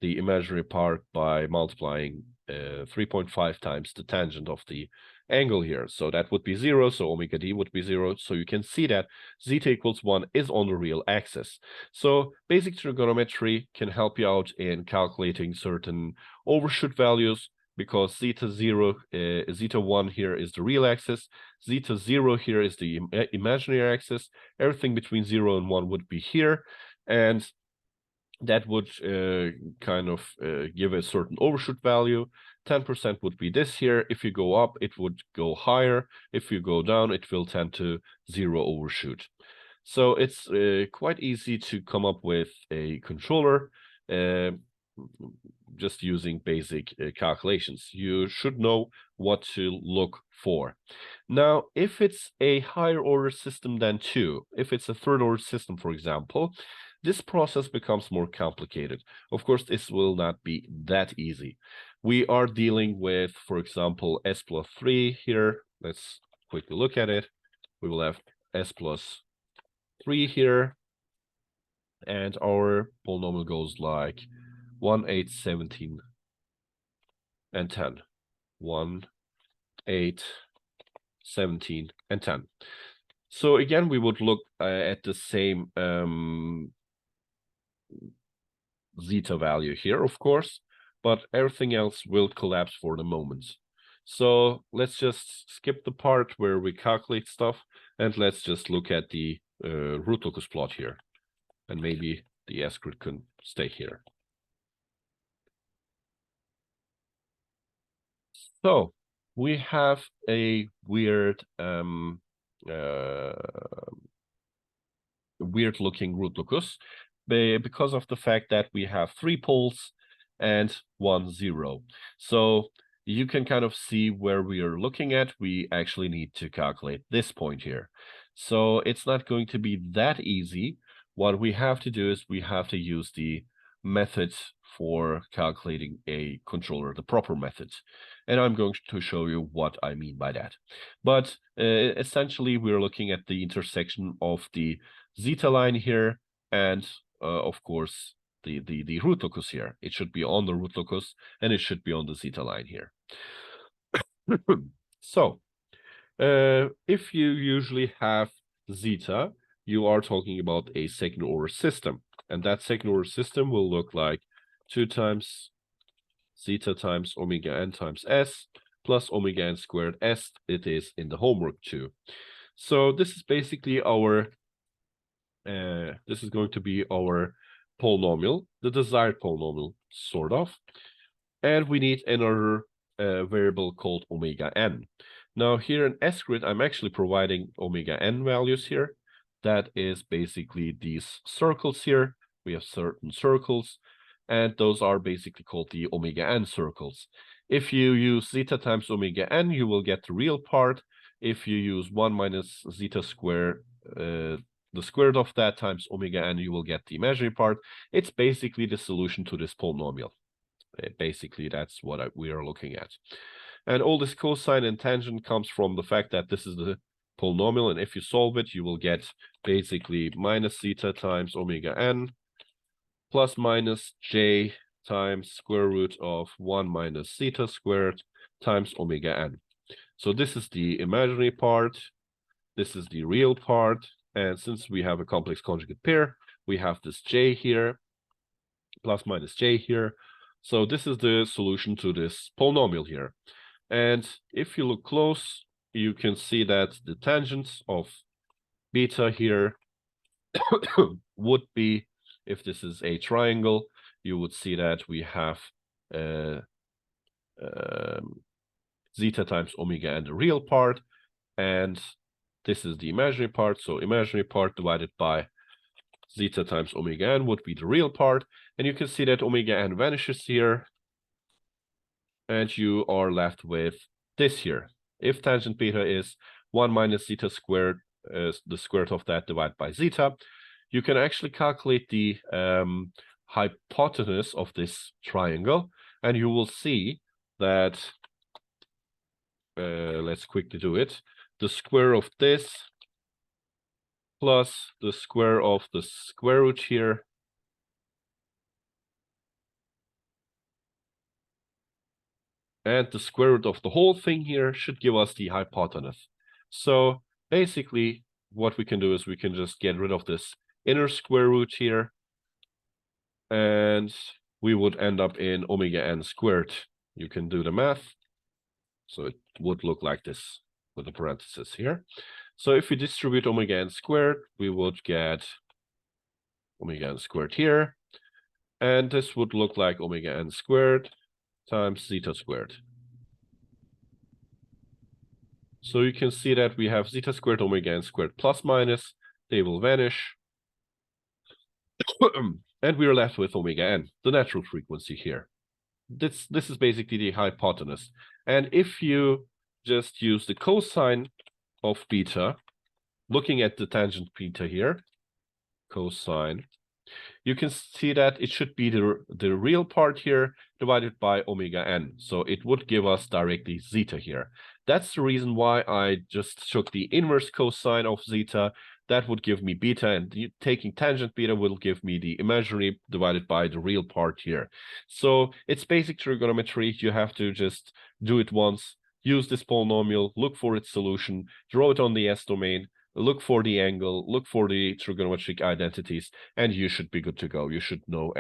S1: the imaginary part by multiplying 3.5 times the tangent of the angle here. So that would be 0, so omega d would be 0. So you can see that zeta equals 1 is on the real axis. So basic trigonometry can help you out in calculating certain overshoot values, because zeta 0, zeta 1 here is the real axis, zeta 0 here is the imaginary axis, everything between 0 and 1 would be here, and that would kind of give a certain overshoot value. 10% would be this here. If you go up, it would go higher. If you go down, it will tend to 0 overshoot. So it's quite easy to come up with a controller just using basic calculations. You should know what to look for. Now, if it's a higher order system than 2, if it's a third order system, for example, this process becomes more complicated. Of course, this will not be that easy. We are dealing with, for example, s plus 3 here. Let's quickly look at it. We will have s plus 3 here, and our polynomial goes like 1, 8, 17, and 10. 1, 8, 17, and 10. So again, we would look at the same zeta value here, of course, but everything else will collapse for the moment. So let's just skip the part where we calculate stuff, and let's just look at the root locus plot here. And maybe the S grid can stay here. So we have a weird looking root locus because of the fact that we have 3 poles and 1 0. So you can kind of see where we are looking at. We actually need to calculate this point here. So it's not going to be that easy. What we have to do is we have to use the method for calculating a controller, the proper method. And I'm going to show you what I mean by that. But essentially, we're looking at the intersection of the zeta line here and, of course, the root locus here. It should be on the root locus, and it should be on the zeta line here. So, if you usually have zeta, you are talking about a second order system. And that second order system will look like 2 times zeta times omega n times s plus omega n squared s. It is in the homework too. So this is basically our, this is going to be our polynomial, the desired polynomial, sort of. And we need another variable called omega n. Now here in SGrid, I'm actually providing omega n values here. That is basically these circles here. We have certain circles, and those are basically called the omega n circles. If you use zeta times omega n, you will get the real part. If you use 1 minus zeta squared, the square root of that times omega n, you will get the imaginary part. It's basically the solution to this polynomial. Basically, that's what we are looking at. And all this cosine and tangent comes from the fact that this is the polynomial, and if you solve it, you will get basically minus zeta times omega n plus minus j times square root of 1 minus zeta squared times omega n. So this is the imaginary part, this is the real part, and since we have a complex conjugate pair, we have this j here, plus minus j here. So this is the solution to this polynomial here. And if you look close, you can see that the tangents of beta here would be, if this is a triangle, you would see that we have zeta times omega n, the real part, and this is the imaginary part. So imaginary part divided by zeta times omega n would be the real part. And you can see that omega n vanishes here, and you are left with this here. If tangent beta is 1 minus zeta squared, the square root of that divided by zeta, you can actually calculate the hypotenuse of this triangle, and you will see that, let's quickly do it, the square of this plus the square of the square root here and the square root of the whole thing here should give us the hypotenuse. So basically, what we can do is we can just get rid of this inner square root here, and we would end up in omega n squared. You can do the math. So it would look like this with the parentheses here. So if we distribute omega n squared, we would get omega n squared here. And this would look like omega n squared times zeta squared. So you can see that we have zeta squared, omega n squared plus minus. They will vanish. And we are left with omega n, the natural frequency here. This is basically the hypotenuse. And if you just use the cosine of beta, looking at the tangent beta here, cosine, you can see that it should be the real part here divided by omega n. So it would give us directly zeta here. That's the reason why I just took the inverse cosine of zeta. That would give me beta, and taking tangent beta will give me the imaginary divided by the real part here. So it's basic trigonometry. You have to just do it once, use this polynomial, look for its solution, draw it on the S domain, look for the angle, look for the trigonometric identities, and you should be good to go. You should know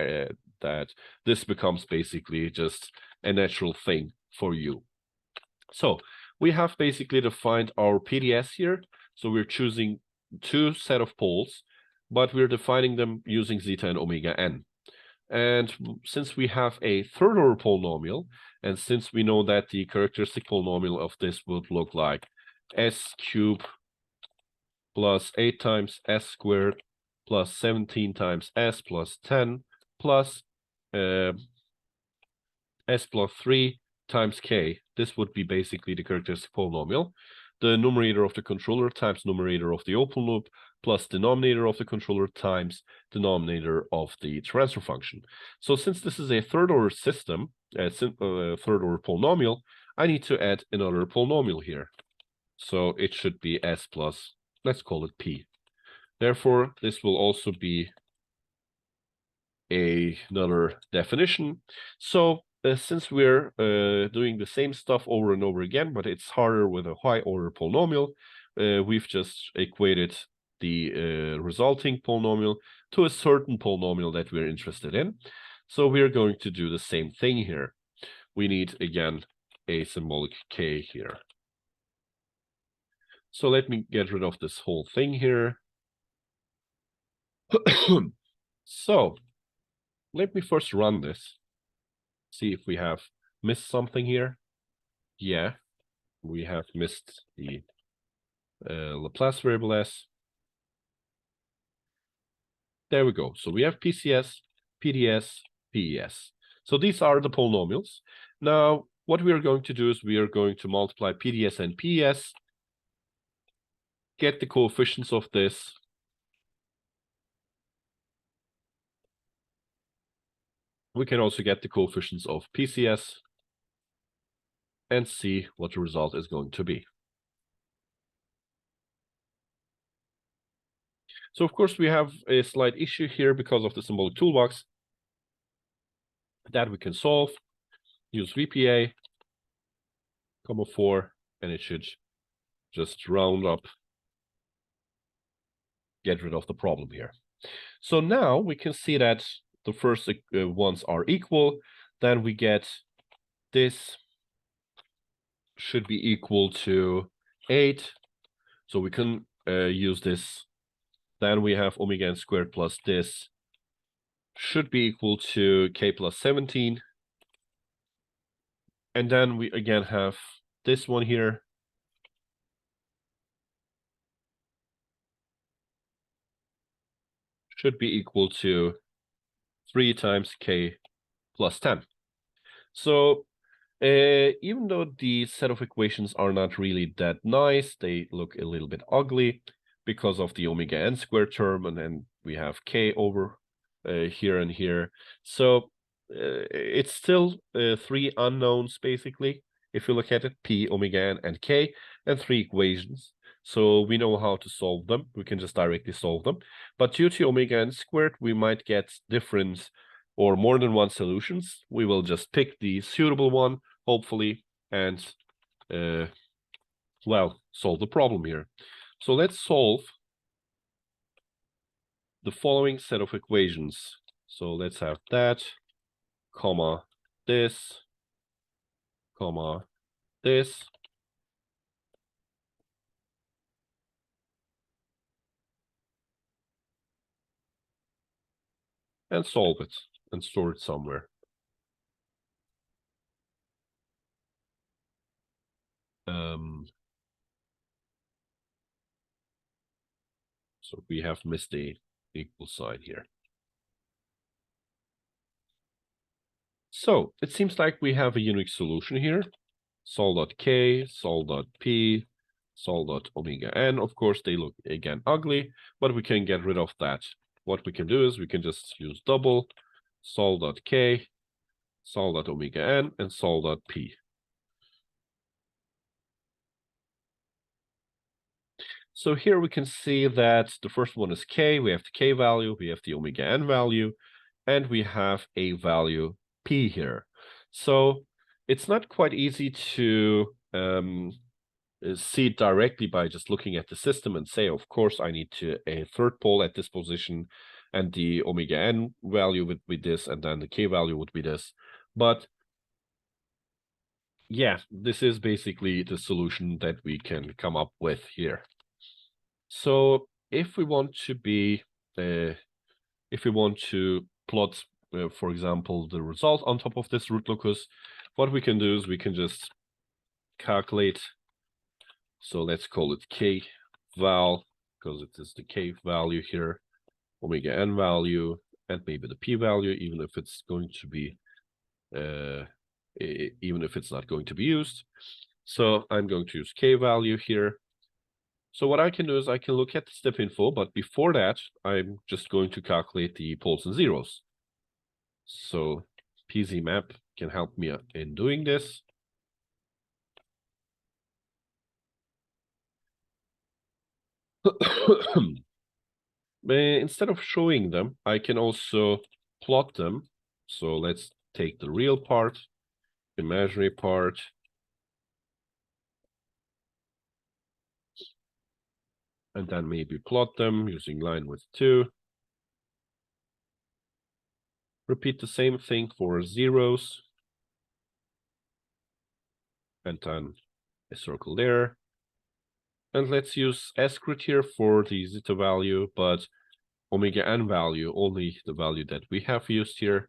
S1: that this becomes basically just a natural thing for you. So we have basically defined our PDS here. So we're choosing 2 set of poles, but we're defining them using zeta and omega n. And since we have a third order polynomial, and since we know that the characteristic polynomial of this would look like s cubed plus 8 times s squared plus 17 times s plus 10 plus s plus 3 times k. This would be basically the characteristic polynomial. The numerator of the controller times numerator of the open loop plus denominator of the controller times denominator of the transfer function. So since this is a third order system, a third order polynomial, I need to add another polynomial here. So it should be s plus, let's call it p. Therefore, this will also be another definition. So since we're doing the same stuff over and over again, but it's harder with a high order polynomial, we've just equated the resulting polynomial to a certain polynomial that we're interested in. So we're going to do the same thing here. We need, again, a symbolic k here. So let me get rid of this whole thing here. So let me first run this. See if we have missed something here. Yeah, we have missed the Laplace variable s. There we go. So we have PCS, PDS, PES. So these are the polynomials. Now, what we are going to do is we are going to multiply PDS and PES, get the coefficients of this. We can also get the coefficients of PCS and see what the result is going to be. So of course we have a slight issue here because of the symbolic toolbox that we can solve. Use VPA, 4, and it should just round up, get rid of the problem here. So now we can see that the first ones are equal. Then we get this should be equal to 8. So we can use this. Then we have omega n squared plus this should be equal to k plus 17. And then we again have this one here. Should be equal to 3 times k plus 10. So even though the set of equations are not really that nice, they look a little bit ugly because of the omega n squared term, and then we have k over here and here. So it's still 3 unknowns, basically, if you look at it, p, omega n, and k, and 3 equations. So we know how to solve them. We can just directly solve them. But due to omega n squared, we might get different or more than one solutions. We will just pick the suitable one, hopefully, and well, solve the problem here. So let's solve the following set of equations. So let's have that, comma, this, comma, this. And solve it and store it somewhere. So we have missed the equal sign here. So it seems like we have a unique solution here. Sol.k, sol.p, sol.omega n. Of course, they look, again, ugly, but we can get rid of that. What we can do is we can just use double sol.k, sol.omega n, and sol.p. So here we can see that the first one is k. We have the k value, we have the omega n value, and we have a value p here. So it's not quite easy to see it directly by just looking at the system and say, of course, I need a third pole at this position, and the omega n value would be this, and then the k value would be this. But yeah, this is basically the solution that we can come up with here. So if we want to plot for example, the result on top of this root locus, what we can do is we can just calculate. So let's call it k val, because it is the k value here, omega n value, and maybe the p value, even if it's going to be, even if it's not going to be used. So I'm going to use k value here. So what I can do is I can look at the step info, but before that, I'm just going to calculate the poles and zeros. So PZMap can help me in doing this. Instead of showing them, I can also plot them. So let's take the real part, imaginary part, and then maybe plot them using line width 2. Repeat the same thing for zeros, and then a circle there. And let's use scrit here for the zeta value, but omega n value, only the value that we have used here,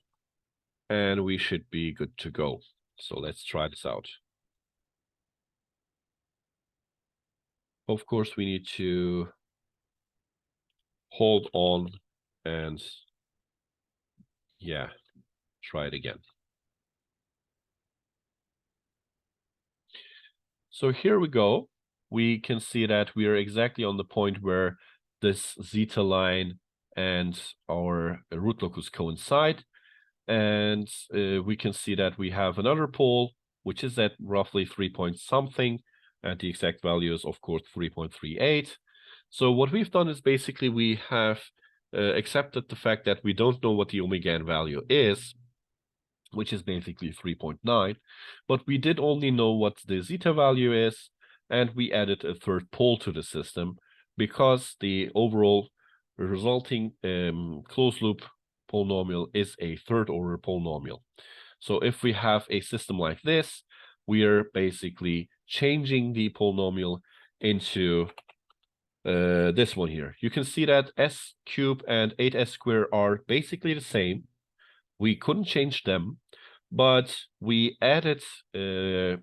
S1: and we should be good to go. So let's try this out. Of course, we need to hold on and, yeah, try it again. So here we go. We can see that we are exactly on the point where this zeta line and our root locus coincide. And we can see that we have another pole, which is at roughly 3 point something. And the exact value is, of course, 3.38. So what we've done is basically we have accepted the fact that we don't know what the omega n value is, which is basically 3.9, but we did only know what the zeta value is, and we added a third pole to the system because the overall resulting closed loop polynomial is a third order polynomial. So if we have a system like this, we are basically changing the polynomial into this one here. You can see that s cubed and 8s squared are basically the same. We couldn't change them, but we added 3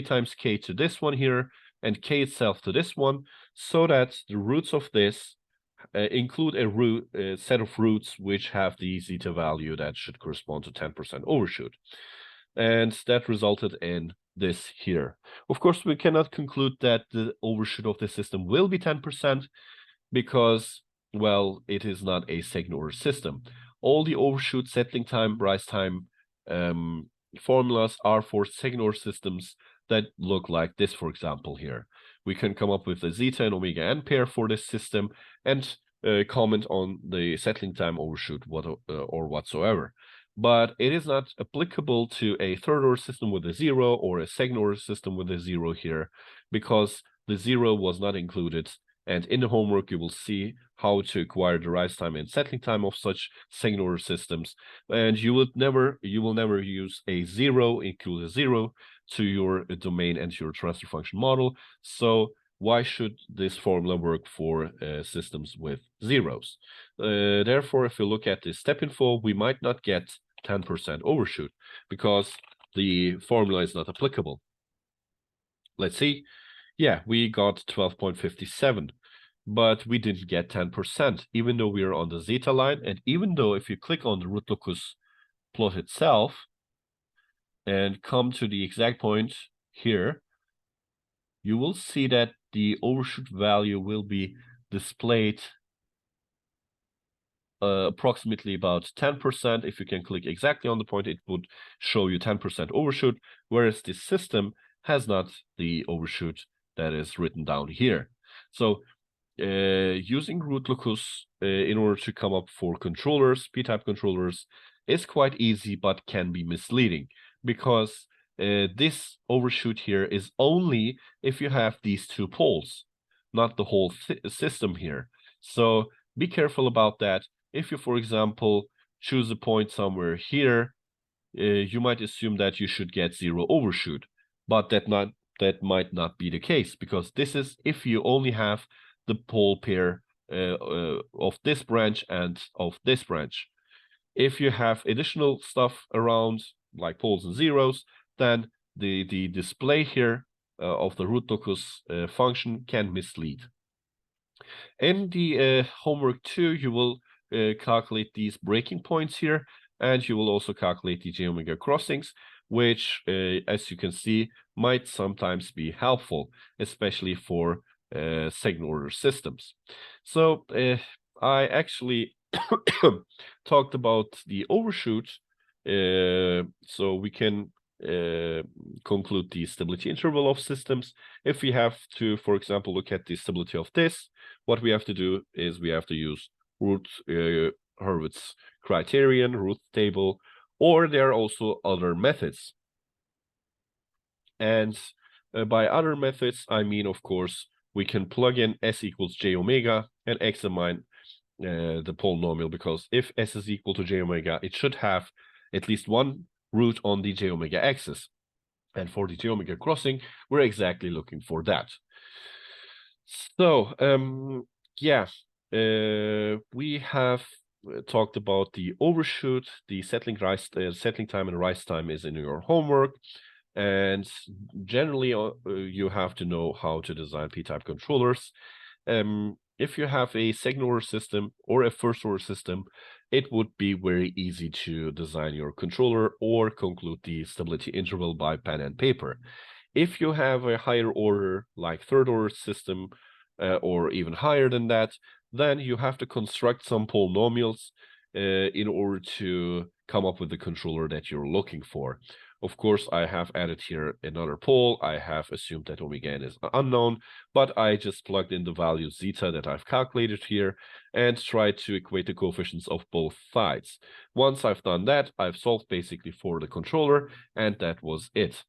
S1: times k to this one here and k itself to this one, so that the roots of this include a set of roots which have the zeta value that should correspond to 10% overshoot. And that resulted in this here. Of course, we cannot conclude that the overshoot of the system will be 10% because, well, it is not a second order system. All the overshoot, settling time, rise time formulas are for second order systems that look like this, for example, here. We can come up with a zeta and omega n pair for this system and comment on the settling time overshoot or whatsoever. But it is not applicable to a third order system with a 0 or a second order system with a 0 here, because the 0 was not included. And in the homework, you will see how to acquire the rise time and settling time of such second order systems. And you will never use a 0 equal a 0 to your domain and your transfer function model. So why should this formula work for systems with zeros? Therefore, if you look at the step info, we might not get 10% overshoot because the formula is not applicable. Let's see. Yeah, we got 12.57, but we didn't get 10%, even though we are on the zeta line. And even though if you click on the root locus plot itself and come to the exact point here, you will see that the overshoot value will be displayed approximately about 10%. If you can click exactly on the point, it would show you 10% overshoot, whereas the system has not the overshoot that is written down here. So using root locus in order to come up for controllers, p-type controllers, is quite easy, but can be misleading, because this overshoot here is only if you have these two poles, not the whole system here. So be careful about that. If you, for example, choose a point somewhere here, you might assume that you should get 0 overshoot, but that might not be the case, because this is if you only have the pole pair of this branch and of this branch. If you have additional stuff around, like poles and zeros, then the display here of the root locus function can mislead. In the homework 2, you will calculate these breaking points here, and you will also calculate the j omega crossings, which, as you can see, might sometimes be helpful, especially for second order systems. So I actually talked about the overshoot, so we can conclude the stability interval of systems. If we have to, for example, look at the stability of this, what we have to do is we have to use Hurwitz criterion, Routh table, or there are also other methods. And by other methods, I mean, of course, we can plug in S equals j omega and examine the polynomial, because if S is equal to j omega, it should have at least one root on the j omega axis. And for the j omega crossing, we're exactly looking for that. So, yeah, we have talked about the overshoot, the settling time and rise time is in your homework. And generally, you have to know how to design p-type controllers. If you have a second order system or a first order system, it would be very easy to design your controller or conclude the stability interval by pen and paper. If you have a higher order, like third order system, or even higher than that, then you have to construct some polynomials in order to come up with the controller that you're looking for. Of course, I have added here another pole. I have assumed that omega n is unknown, but I just plugged in the value zeta that I've calculated here and tried to equate the coefficients of both sides. Once I've done that, I've solved basically for the controller, and that was it.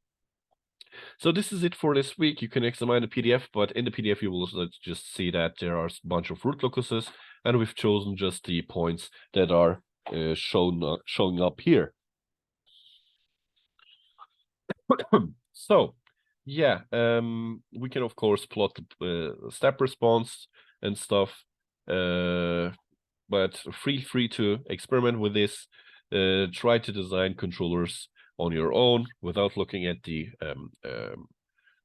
S1: So this is it for this week. You can examine the PDF, but in the PDF you will just see that there are a bunch of root locuses, and we've chosen just the points that are showing up here. So, yeah, we can of course plot the step response and stuff, but feel free to experiment with this. Try to design controllers on your own without looking at the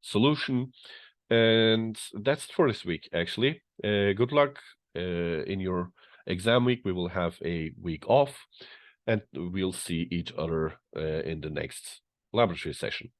S1: solution. And that's it for this week, actually. Good luck in your exam week. We will have a week off, and we'll see each other in the next laboratory session.